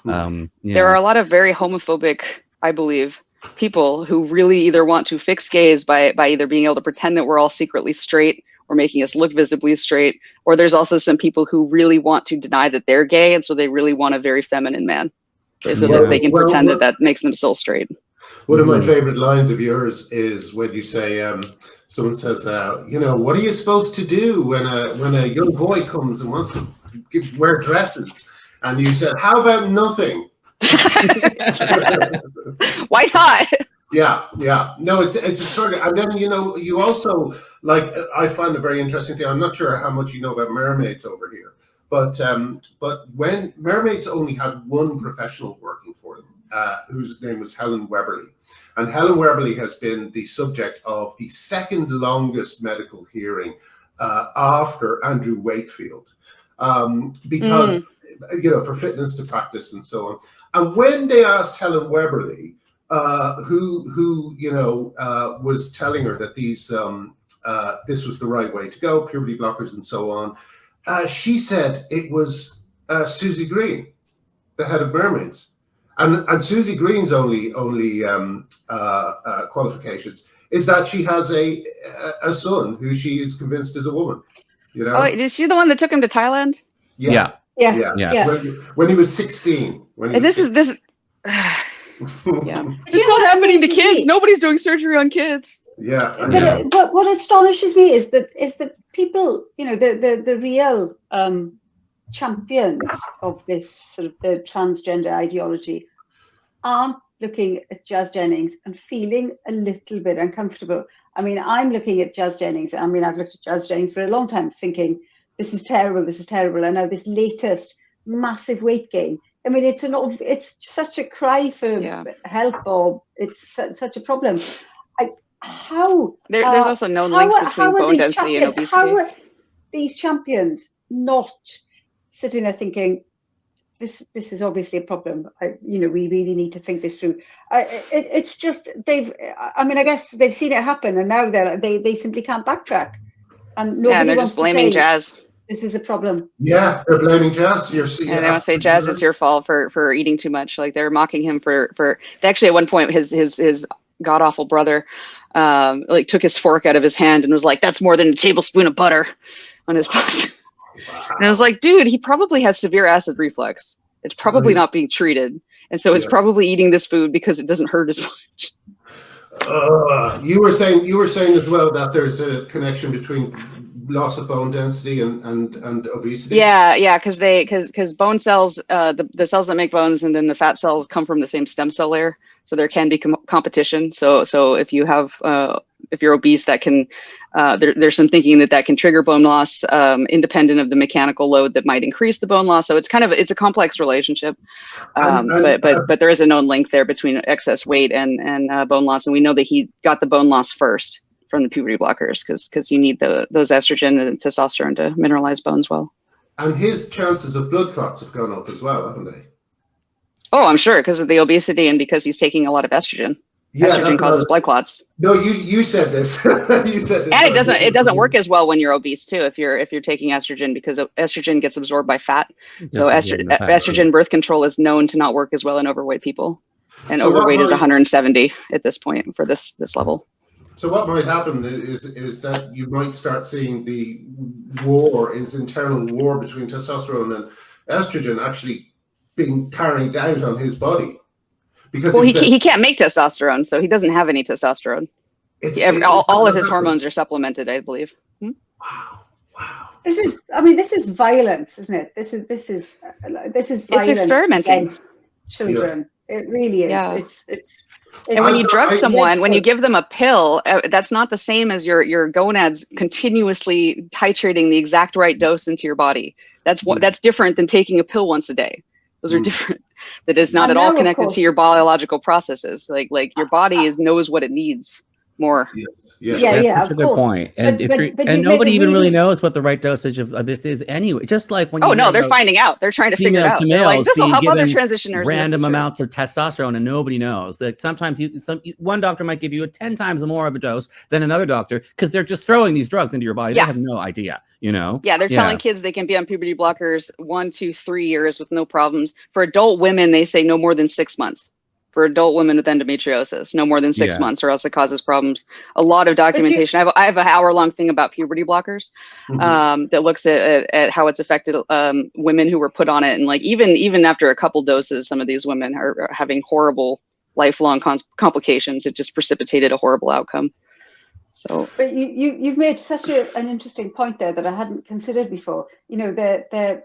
S4: There are a lot of very homophobic, I believe, people who really either want to fix gays by either being able to pretend that we're all secretly straight or making us look visibly straight, or there's also some people who really want to deny that they're gay, and so they really want a very feminine man, so that they can pretend that makes them so straight.
S1: One of my favorite lines of yours is when you say, someone says, you know, what are you supposed to do when a young boy comes and wants to wear dresses? And you said, how about nothing?
S4: Why not?
S1: Yeah. No, it's a sort of, and then, you know, you also, like, I find a very interesting thing. I'm not sure how much you know about mermaids over here, but when mermaids only had one professional working for them, whose name was Helen Weberly. And Helen Weberly has been the subject of the second longest medical hearing after Andrew Wakefield, because, you know, for fitness to practice and so on. And when they asked Helen Weberly, who you know, was telling her that these this was the right way to go, puberty blockers and so on, she said it was Susie Green, the head of mermaids. And Susie Green's only qualifications is that she has a son who she is convinced is a woman. You know?
S4: Oh, is she the one that took him to Thailand?
S1: Yeah. When he was 16.
S4: This is yeah. It's not happening to kids. Nobody's doing surgery on kids.
S1: Yeah.
S2: But what astonishes me is that people, you know, the real champions of this sort of the transgender ideology aren't looking at Jazz Jennings and feeling a little bit uncomfortable. I mean, I'm looking at Jazz Jennings. I mean, I've looked at Jazz Jennings for a long time thinking, this is terrible, this is terrible. And now this latest massive weight gain. I mean, it's such a cry for help, or it's such a problem.
S4: There's also no links between bone density and obesity.
S2: How are these champions not sitting there thinking, this is obviously a problem. You know, we really need to think this through. It's just I guess they've seen it happen, and now they simply can't backtrack. And nobody
S4: they're
S2: wants
S4: just blaming
S2: to say,
S4: Jazz.
S2: This is a problem.
S1: Yeah, they're blaming Jazz.
S4: They want to say, Jazz, it's your fault for eating too much. Like, they're mocking him for actually at one point his god awful brother like took his fork out of his hand and was like, that's more than a tablespoon of butter on his pot. And I was like, dude, he probably has severe acid reflux. It's probably not being treated. And so he's probably eating this food because it doesn't hurt as much.
S1: You were saying as well that there's a connection between loss of bone density and obesity. Yeah,
S4: because bone cells, the cells that make bones and then the fat cells come from the same stem cell layer. So there can be competition. So if you have if you're obese, that can there's some thinking that can trigger bone loss independent of the mechanical load that might increase the bone loss. So it's it's a complex relationship. But there is a known link there between excess weight and bone loss, and we know that he got the bone loss first from the puberty blockers because you need those estrogen and testosterone to mineralize bones well.
S1: And his chances of blood clots have gone up as well, haven't they?
S4: Oh, I'm sure, because of the obesity and because he's taking a lot of estrogen. Yeah, estrogen causes blood clots.
S1: No, you said this. You said this.
S4: And it doesn't work as well when you're obese too. If you're taking estrogen, because estrogen gets absorbed by fat. So estrogen birth control is known to not work as well in overweight people. And so overweight is 170 at this point for this level.
S1: So what might happen is that you might start seeing the internal war between testosterone and estrogen actually being carried out on his body. Because
S2: he can't make testosterone, so he doesn't have any testosterone. All of his hormones are supplemented, I believe.
S1: Wow.
S2: This is violence, isn't it? This is violence.
S4: It's experimenting
S2: against children. Yeah. It really is.
S4: Yeah.
S2: It's
S4: and when you drug someone, when you give them a pill, that's not the same as your gonads continuously titrating the exact right dose into your body. That's different than taking a pill once a day. Those are different. That is not at all connected to your biological processes. Like your body knows what it needs. more.
S1: Yes. Yes.
S2: Yeah,
S3: That's
S2: yeah,
S3: such a
S2: of
S3: good
S2: course.
S3: point. And
S2: But
S3: if
S2: but
S3: and
S2: you make
S3: nobody
S2: a
S3: even really
S2: really
S3: knows what the right dosage of this is anyway. Just like when you
S4: Oh
S3: hear
S4: no, they're
S3: about
S4: finding out. They're trying to figure it
S3: female
S4: out.
S3: to
S4: They're like,
S3: males
S4: this will
S3: being
S4: help other
S3: given
S4: transitioners
S3: random
S4: in the future.
S3: amounts of testosterone, and nobody knows. Like sometimes one doctor might give you 10 times more of a dose than another doctor because they're just throwing these drugs into your body.
S4: Yeah.
S3: They have no idea, you know?
S4: Yeah, they're telling kids they can be on puberty blockers 1, 2, 3 years with no problems. For adult women, they say no more than 6 months. For adult women with endometriosis, no more than 6 months, or else it causes problems. A lot of documentation. I have an hour-long thing about puberty blockers that looks at how it's affected women who were put on it, and like even after a couple doses, some of these women are having horrible lifelong complications. It just precipitated a horrible outcome. So,
S2: but you've made such an interesting point there that I hadn't considered before. You know, they're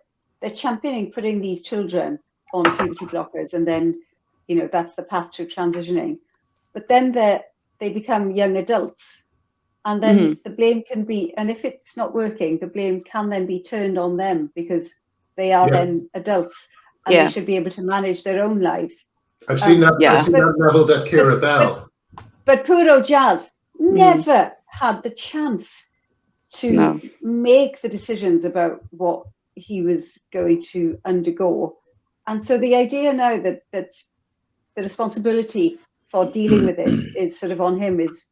S2: championing putting these children on puberty blockers, and then, you know, that's the path to transitioning. But then they become young adults, and then the blame can be, and if it's not working, the blame can then be turned on them because they are then adults and they should be able to manage their own lives.
S1: I've seen that. I've seen that leveled at Kira Bell.
S2: But poor old Jazz never had the chance to make the decisions about what he was going to undergo. And so the idea now that the responsibility for dealing with it is sort of on him is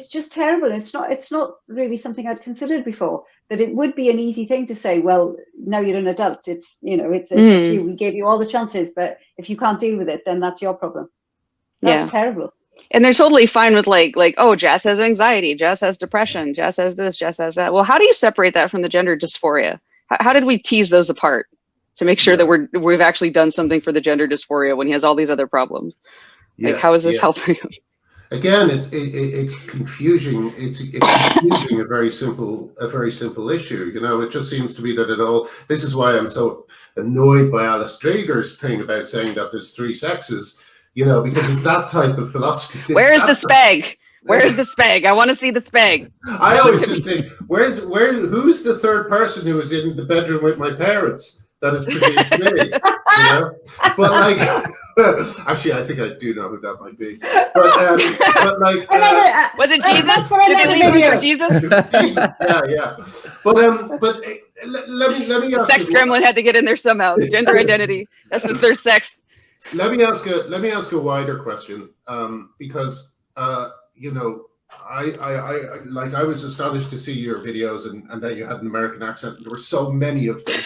S2: just terrible. It's not really something I'd considered before, that it would be an easy thing to say, well, now you're an adult, it's, you know, it's you, we gave you all the chances, but if you can't deal with it, then that's your problem. That's terrible.
S4: And they're totally fine with like, oh, Jazz has anxiety, Jazz has depression, Jazz has this, Jazz has that. Well, how do you separate that from the gender dysphoria? How did we tease those apart to make sure that we've actually done something for the gender dysphoria when he has all these other problems? Like, how is this helping him?
S1: Again, it's confusing. It's confusing a very simple issue. You know, it just seems to be that it all. This is why I'm so annoyed by Alice Drager's thing about saying that there's 3 sexes. You know, because it's that type of philosophy.
S4: Where is the speg? Where is the speg? I want to see the speg.
S1: I always just think, who's the third person who was in the bedroom with my parents that is produced me? You know, but like, actually, I think I do know who that might be. But like,
S4: was it Jesus?
S2: That's what I
S4: Did they leave for Jesus?
S1: Yeah. But let me ask
S4: Sex gremlin had to get in there somehow. Gender identity. That's the third sex.
S1: Let me ask a wider question, because you know, I was astonished to see your videos and that you had an American accent. There were so many of them,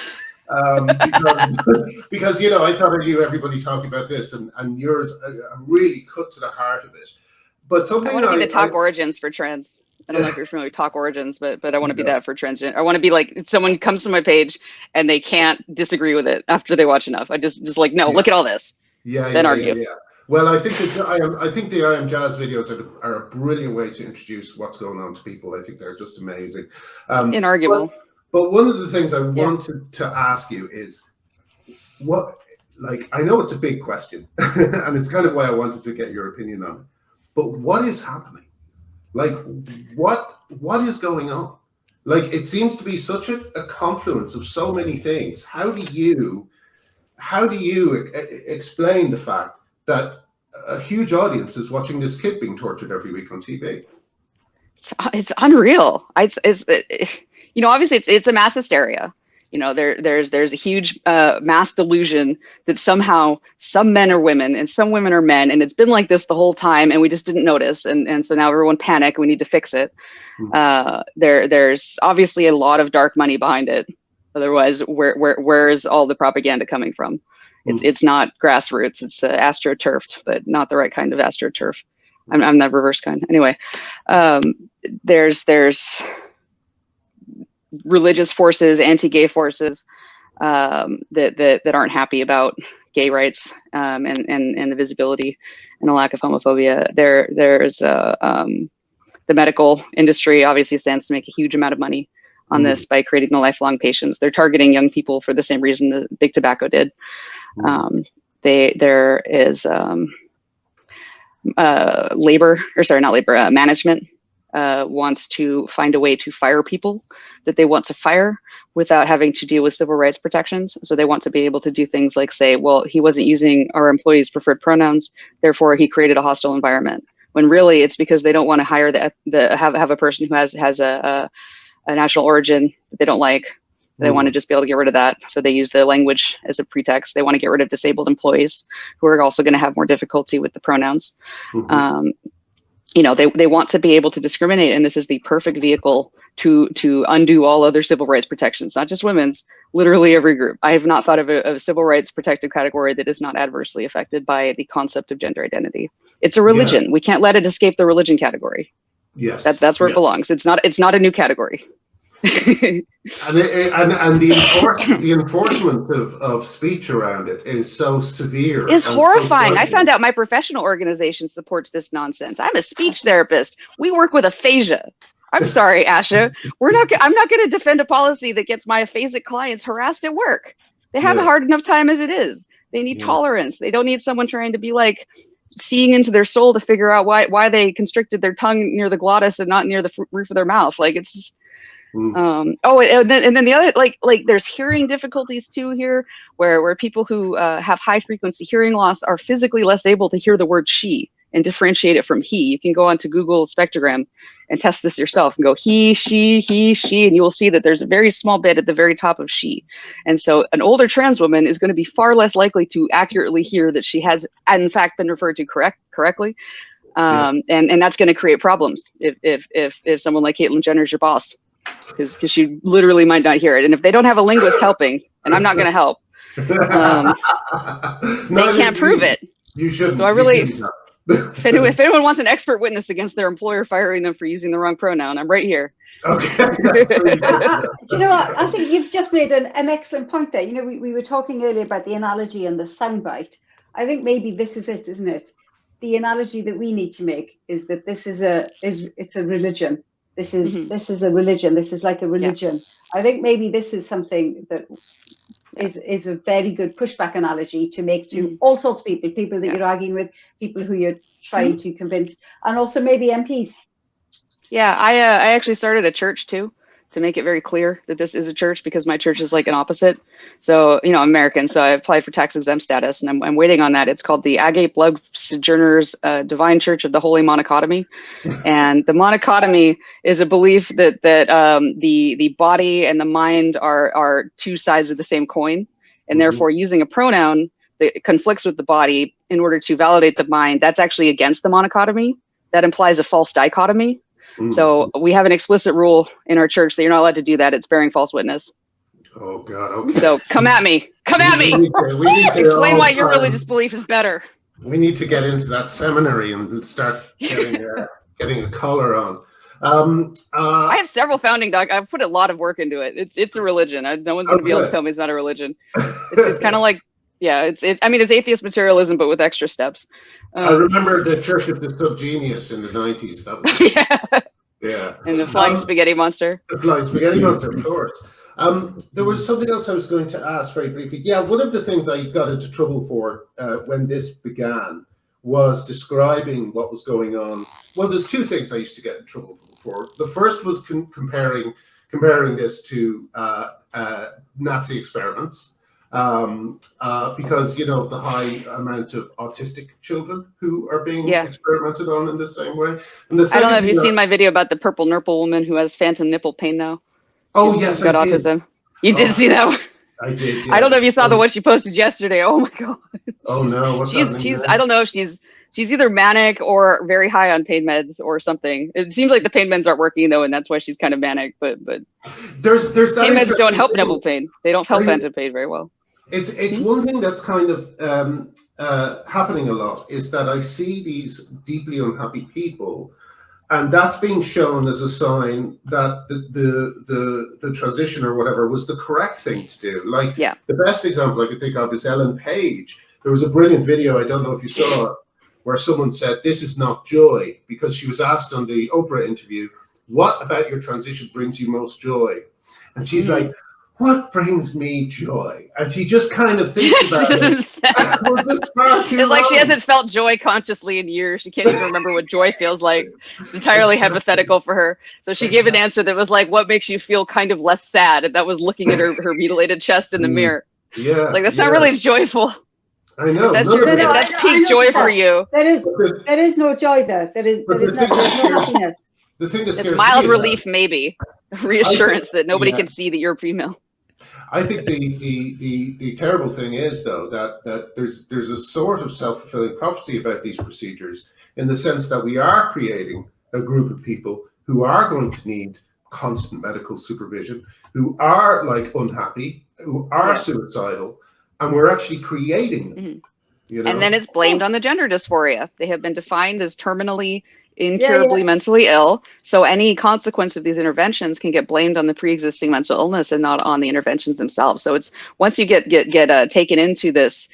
S1: because you know, I thought I knew everybody talking about this, and yours really cut to the heart of it. But something
S4: I want to be the talk origins for trans. I don't know if you're familiar with talk origins, but I want to be that for transgender. I want to be like, someone comes to my page and they can't disagree with it after they watch enough. I just like, no, look at all this. Then argue.
S1: Yeah. Well, I think the I Am Jazz videos are a brilliant way to introduce what's going on to people. I think they're just amazing.
S4: Inarguable.
S1: But one of the things I wanted to ask you is, what, like, I know it's a big question, and it's kind of why I wanted to get your opinion on it. But what is happening? Like, what is going on? Like, it seems to be such a confluence of so many things. How do you explain the fact that a huge audience is watching this kid being tortured every week on TV?
S4: It's unreal. It's you know, obviously it's a mass hysteria. You know, there's a huge mass delusion that somehow some men are women and some women are men, and it's been like this the whole time, and we just didn't notice, and so now everyone panic. We need to fix it. There's obviously a lot of dark money behind it. Otherwise, where is all the propaganda coming from? It's not grassroots. It's astroturfed, but not the right kind of astroturf. I'm the reverse kind. Anyway, there's religious forces, anti-gay forces that aren't happy about gay rights and the visibility and the lack of homophobia. There's the medical industry obviously stands to make a huge amount of money on this by creating the lifelong patients. They're targeting young people for the same reason that Big Tobacco did. There is management wants to find a way to fire people that they want to fire without having to deal with civil rights protections. So they want to be able to do things like say, well, he wasn't using our employees' preferred pronouns, therefore he created a hostile environment. when really it's because they don't want to hire have a person who has a national origin that they don't like. They want to just be able to get rid of that. So they use the language as a pretext. They want to get rid of disabled employees who are also going to have more difficulty with the pronouns. You know, they want to be able to discriminate, and this is the perfect vehicle to undo all other civil rights protections, not just women's, literally every group. I have not thought of a civil rights protected category that is not adversely affected by the concept of gender identity. It's a religion. We can't let it escape the religion category.
S1: Yes.
S4: That's where it belongs. It's not a new category.
S1: and the enforcement of speech around it is so severe.
S4: It's horrifying. I found out my professional organization supports this nonsense. I'm a speech therapist. We work with aphasia. I'm sorry, Asha. I'm not going to defend a policy that gets my aphasic clients harassed at work. They have a hard enough time as it is. They need tolerance. They don't need someone trying to be like seeing into their soul to figure out why they constricted their tongue near the glottis and not near the roof of their mouth. Like, it's just, and then the other, like there's hearing difficulties too here, where people who have high frequency hearing loss are physically less able to hear the word she and differentiate it from he. You can go onto Google Spectrogram and test this yourself and go he, she, and you will see that there's a very small bit at the very top of she. And so an older trans woman is going to be far less likely to accurately hear that she has in fact been referred to correctly. And that's going to create problems if someone like Caitlyn Jenner is your boss, because she literally might not hear it. And if they don't have a linguist helping, and I'm not going to help, they can't prove it.
S1: You shouldn't.
S4: So I really, if anyone wants an expert witness against their employer firing them for using the wrong pronoun, I'm right here.
S1: Okay.
S2: Do you know what? I think you've just made an excellent point there. You know, we were talking earlier about the analogy and the soundbite. I think maybe this is it, isn't it? The analogy that we need to make is that this is it's a religion. This is a religion. This is like a religion. Yeah. I think maybe this is something that is a very good pushback analogy to make to all sorts of people that you're arguing with, people who you're trying to convince, and also maybe MPs.
S4: Yeah, I actually started a church too, to make it very clear that this is a church, because my church is like an opposite. So, you know, I'm American, so I applied for tax exempt status, and I'm waiting on that. It's called the Agate Blood Sojourners Divine Church of the Holy Monocotomy. And the monocotomy is a belief that the body and the mind are two sides of the same coin, and therefore using a pronoun that conflicts with the body in order to validate the mind, that's actually against the monocotomy. That implies a false dichotomy. So we have an explicit rule in our church that you're not allowed to do that. It's bearing false witness.
S1: Oh God. Okay.
S4: So come at me. Come at me.
S1: We need to
S4: explain why your religious belief is better.
S1: We need to get into that seminary and start getting a collar on.
S4: I have several founding doc. I've put a lot of work into it. It's a religion. No one's going to be able to tell me it's not a religion. It's kind of like, it's atheist materialism, but with extra steps.
S1: I remember the Church of the Subgenius in the 90s. That was
S4: And the flying spaghetti monster.
S1: The flying spaghetti monster, of course. There was something else I was going to ask very briefly. Yeah, one of the things I got into trouble for when this began was describing what was going on. Well, there's two things I used to get in trouble for. The first was comparing this to Nazi experiments. Because, you know, the high amount of autistic children who are being experimented on in the same way. And the
S4: I don't know if you've seen my video about the purple nipple woman who has phantom nipple pain now.
S1: Oh, yes,
S4: got autism. You did see that one?
S1: I did.
S4: Yeah. I don't know if you saw the one she posted yesterday. Oh my God.
S1: Oh no,
S4: she's I don't know if she's either manic or very high on pain meds or something. It seems like the pain meds aren't working though, and that's why she's kind of manic. But
S1: there's
S4: pain meds don't help nipple pain. They don't help phantom pain very well.
S1: It's one thing that's kind of happening a lot is that I see these deeply unhappy people, and that's being shown as a sign that the transition or whatever was the correct thing to do. Like the best example I could think of is Ellen Page. There was a brilliant video, I don't know if you saw it, where someone said, "This is not joy," because she was asked on the Oprah interview, "What about your transition brings you most joy?" And she's like, "What brings me joy?" And she just kind of thinks about it.
S4: It's like she hasn't felt joy consciously in years. She can't even remember what joy feels like. It's entirely hypothetical for her. So she gave an answer that was like, "What makes you feel kind of less sad?" And that was looking at her mutilated chest in the mirror.
S1: Yeah.
S4: Like, that's not really joyful.
S1: I know.
S4: That's
S1: none
S4: your,
S1: of it.
S4: that's
S2: I
S4: peak
S2: know
S4: joy
S2: that.
S4: for you.
S2: There is no joy there. There's no happiness.
S1: The thing that
S4: It's
S1: scares
S4: mild
S1: me
S4: relief, maybe. Reassurance that nobody
S3: yeah.
S4: can see that you're female.
S1: I think the terrible thing is, though, that there's a sort of self-fulfilling prophecy about these procedures, in the sense that we are creating a group of people who are going to need constant medical supervision, who are like unhappy, who are suicidal, and we're actually creating them. You know?
S4: And then it's blamed on the gender dysphoria. They have been defined as terminally, incurably mentally ill. So any consequence of these interventions can get blamed on the pre-existing mental illness and not on the interventions themselves. So it's once you get taken into this,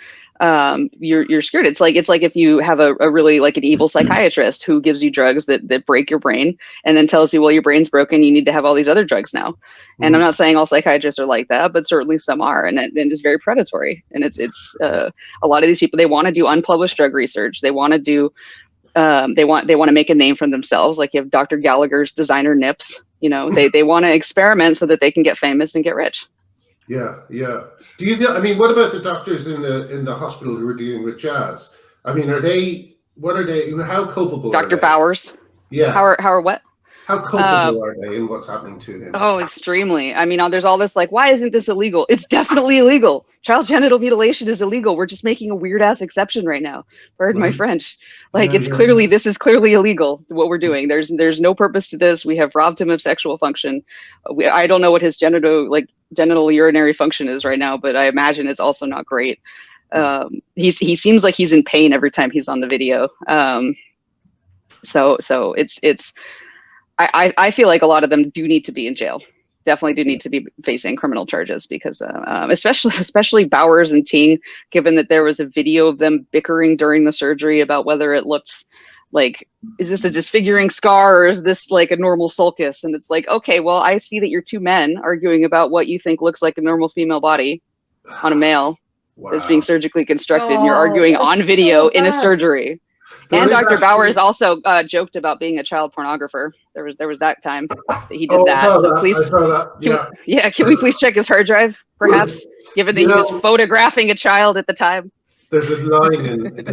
S4: you're screwed. It's like if you have a really like an evil psychiatrist who gives you drugs that break your brain and then tells you, well, your brain's broken, you need to have all these other drugs now. And I'm not saying all psychiatrists are like that, but certainly some are, and it's very predatory. And it's a lot of these people, they want to do unpublished drug research. They want to do they want to make a name for themselves. Like you have Dr. Gallagher's designer nips. You know, they want to experiment so that they can get famous and get rich.
S1: Yeah. Do you think? I mean, what about the doctors in the hospital who are dealing with Jazz? I mean, are they? What are they? How culpable?
S4: Dr.
S1: Are they?
S4: Bowers.
S1: Yeah.
S4: How are what?
S1: How culpable are they in what's happening to him?
S4: Oh, extremely. I mean, there's all this like, why isn't this illegal? It's definitely illegal. Child genital mutilation is illegal. We're just making a weird ass exception right now. Pardon my French. Like this is clearly illegal what we're doing. There's no purpose to this. We have robbed him of sexual function. I don't know what his genital urinary function is right now, but I imagine it's also not great. He seems like he's in pain every time he's on the video. So it's I feel like a lot of them do need to be in jail. Definitely do need to be facing criminal charges because especially Bowers and Ting, given that there was a video of them bickering during the surgery about whether it looked like, is this a disfiguring scar or is this like a normal sulcus? And it's like, okay, well, I see that you're two men arguing about what you think looks like a normal female body on a male that's being surgically constructed. And you're arguing on video in a surgery. And Dr. Bowers also joked about being a child pornographer. There was that time that he did that. So please, can we please check his hard drive, perhaps, given that he was photographing a child at the time?
S1: There's a line in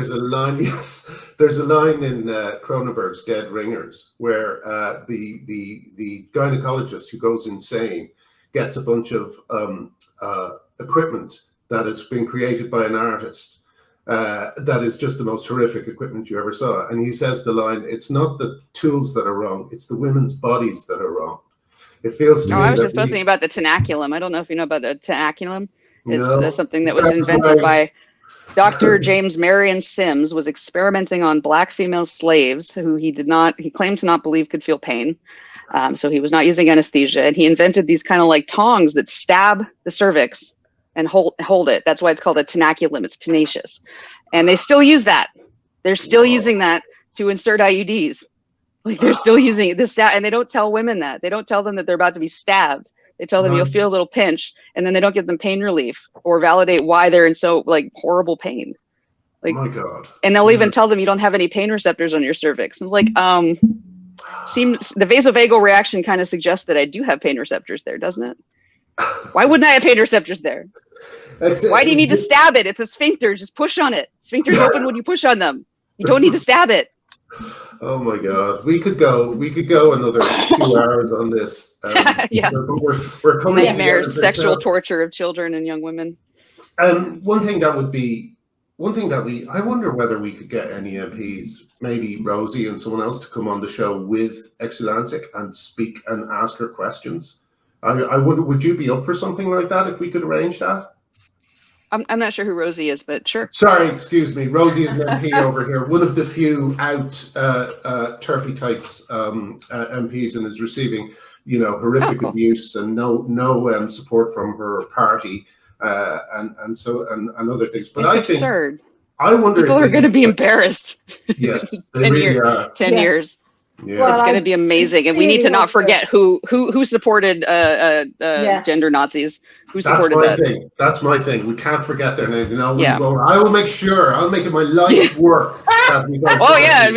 S1: Cronenberg's Dead Ringers where the gynecologist who goes insane gets a bunch of equipment that has been created by an artist. That is just the most horrific equipment you ever saw. And he says the line, it's not the tools that are wrong, it's the women's bodies that are wrong. It feels to me
S4: I was just posting about the tenaculum. I don't know if you know about the tenaculum. It's something that was invented by Dr. James Marion Sims, was experimenting on black female slaves who he claimed to not believe could feel pain. So he was not using anesthesia. And he invented these kind of like tongs that stab the cervix and hold it. That's why it's called a tenaculum. It's tenacious. And they still use that. They're still using that to insert IUDs. Like they're still using this, and they don't tell women that. They don't tell them that they're about to be stabbed. They tell them you'll feel a little pinch, and then they don't give them pain relief or validate why they're in so like horrible pain. Like,
S1: oh my God.
S4: And they'll even tell them you don't have any pain receptors on your cervix. And it's like, seems the vasovagal reaction kind of suggests that I do have pain receptors there, doesn't it? Why wouldn't I have pain receptors there? Why do you need to stab it? It's a sphincter. Just push on it. Sphincters open when you push on them. You don't need to stab it.
S1: Oh my God, we could go another 2 hours on this.
S4: Yeah,
S1: we're coming
S4: nightmares, sexual torture of children and young women.
S1: And one thing that I wonder whether we could get any MPs, maybe Rosie and someone else, to come on the show with Exulansic and speak and ask her questions. I wonder, would you be up for something like that if we could arrange that?
S4: I'm not sure who Rosie is, but sure.
S1: Sorry, excuse me. Rosie is an MP over here, one of the few out turfy types MPs, and is receiving, horrific abuse and no support from her party and other things. But
S4: it's absurd.
S1: I wonder
S4: people are going to be embarrassed.
S1: Yes,
S4: 10 years.
S1: Yeah.
S4: Well, it's going to be amazing, and we need to not forget who supported gender Nazis. Who supported that?
S1: That's my thing. We can't forget their name. I will make sure. I'll make it my life's work.
S4: Me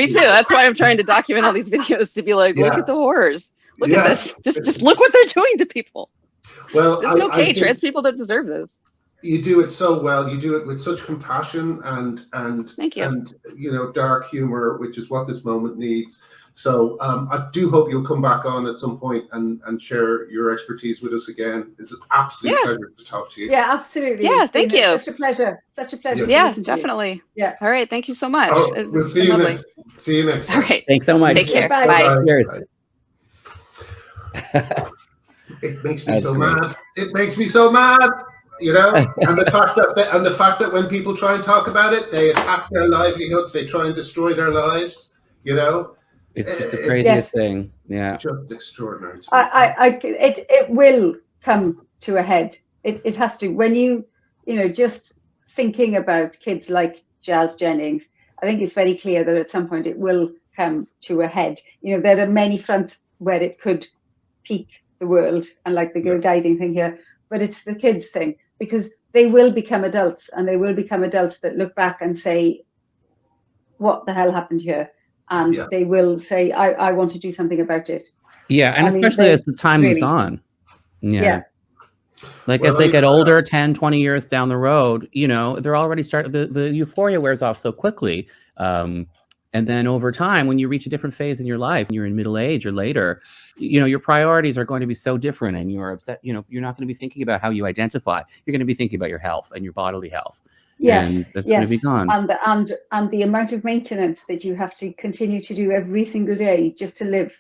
S4: too. That's why I'm trying to document all these videos to be like, look at the horrors. Look at this. Just look what they're doing to people.
S1: Well,
S4: it's okay. Trans people don't deserve this.
S1: You do it so well. You do it with such compassion and
S4: Thank you.
S1: and dark humor, which is what this moment needs. So I do hope you'll come back on at some point and share your expertise with us again. It's an absolute pleasure to talk to you.
S2: Yeah, absolutely.
S4: Yeah, thank you.
S2: Such a pleasure. Such a pleasure.
S1: Yes.
S4: Yeah,
S2: to listen to you.
S4: definitely.
S2: Yeah.
S4: All right. Thank you so much.
S1: Oh,
S4: It's
S1: we'll see
S4: been
S1: you
S4: lovely.
S1: next. See you next
S4: All
S1: time.
S4: right.
S3: Thanks so much.
S4: Take care.
S2: Bye.
S4: Bye.
S3: Cheers.
S1: It makes me
S3: That's
S1: so
S3: great.
S1: mad. It makes me so mad. And the fact that when people try and talk about it, they attack their livelihoods. They try and destroy their lives.
S3: It's just the craziest thing. Yeah.
S1: Just extraordinary.
S2: It will come to a head. It has to. When just thinking about kids like Jazz Jennings, I think it's very clear that at some point it will come to a head. There are many fronts where it could peak the world, and like the girl guiding thing here, but it's the kids thing, because they will become adults, and they will become adults that look back and say, what the hell happened here? And they will say, I want to do something about it.
S3: Yeah, and especially as the time moves on. Yeah. Like as they get older, 10, 20 years down the road, they're already starting, the euphoria wears off so quickly. And then over time, when you reach a different phase in your life, and you're in middle age or later, your priorities are going to be so different, and you're upset. You're not going to be thinking about how you identify. You're going to be thinking about your health and your bodily health.
S2: Yes,
S3: and that's going to be gone.
S2: And the amount of maintenance that you have to continue to do every single day just to live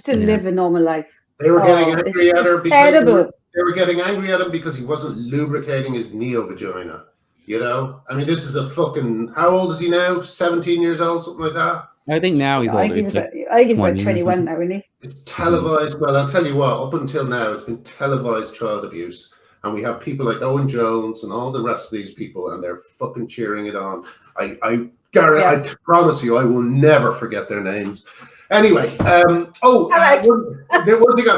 S2: a normal life.
S1: They were getting angry at her because
S2: terrible.
S1: They were getting angry at him because he wasn't lubricating his neo-vagina. I mean, this is a fucking, how old is he now? 17 years old, something like that?
S3: I think now he's older.
S2: I think he's about 21 now, isn't he?
S1: It's televised. Well, I'll tell you what, up until now, it's been televised child abuse. And we have people like Owen Jones and all the rest of these people, and they're fucking cheering it on. I promise you, I will never forget their names. Anyway, one thing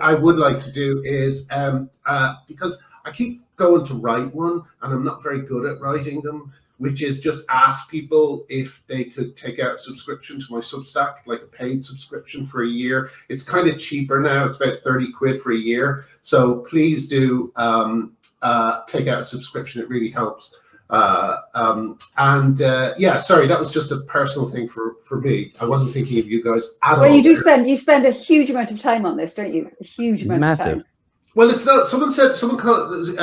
S1: I would like to do is, because I keep going to write one, and I'm not very good at writing them, which is just ask people if they could take out a subscription to my Substack, like a paid subscription for a year. It's kind of cheaper now. It's about 30 quid for a year. So please do take out a subscription. It really helps. Sorry, that was just a personal thing for me. I wasn't thinking of you guys at all.
S2: Well, you spend a huge amount of time on this, don't you? A huge amount of time.
S1: Well, it's not. Someone called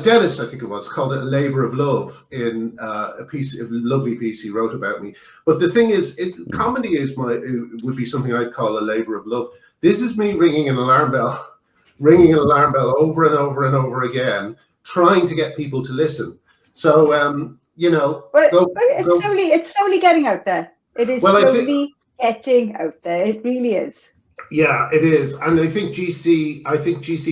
S1: Dennis, I think it was, called it a labor of love in a lovely piece he wrote about me. But the thing is, comedy would be something I'd call a labor of love. This is me ringing an alarm bell over and over and over again, trying to get people to listen. So
S2: it's slowly getting out there. It is slowly getting out there. It really is.
S1: Yeah, it is. And I think GC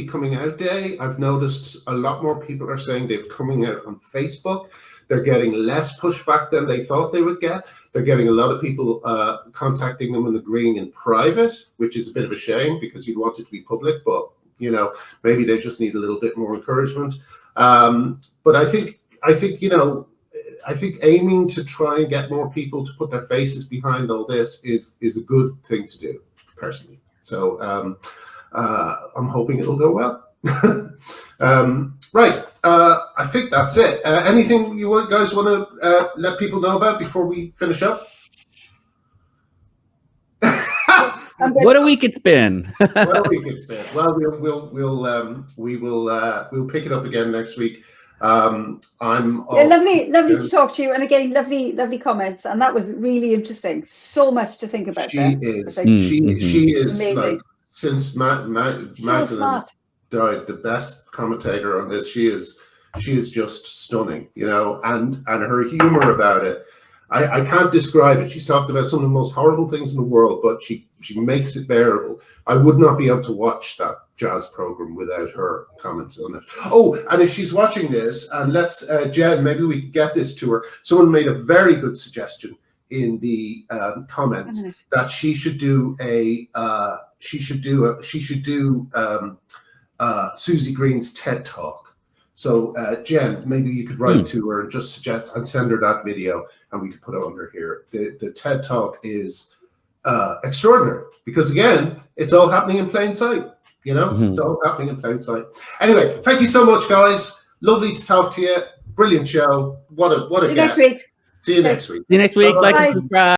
S1: coming out day, I've noticed a lot more people are saying they're coming out on Facebook. They're getting less pushback than they thought they would get. They're getting a lot of people contacting them and agreeing in private, which is a bit of a shame because you'd want it to be public, but maybe they just need a little bit more encouragement. But I think aiming to try and get more people to put their faces behind all this is a good thing to do, personally. So I'm hoping it'll go well. Right. I think that's it. Anything you guys want to let people know about before we finish up?
S3: What a week it's been.
S1: What a week it's been. Well, we'll pick it up again next week.
S2: Lovely to talk to you, and again, lovely comments, and that was really interesting. So much to think about.
S1: She is amazing. Like, since Magdalene died, the best commentator on this. She is just stunning, and her humor about it. I can't describe it. She's talked about some of the most horrible things in the world, but she makes it bearable. I would not be able to watch that jazz program without her comments on it. Oh, and if she's watching this, and let's Jen, maybe we could get this to her. Someone made a very good suggestion in the comments that she should do Susie Green's TED Talk. So Jen, maybe you could write to her and just suggest and send her that video, and we could put it under here. The TED Talk is extraordinary because, again, it's all happening in plain sight. It's all happening in plain sight. Anyway, thank you so much, guys. Lovely to talk to you. Brilliant show. What a
S2: See you next
S1: guest.
S2: week.
S1: See you
S2: Okay.
S1: next week.
S3: See you next week.
S1: Bye-bye.
S3: Like
S2: Bye.
S3: and subscribe.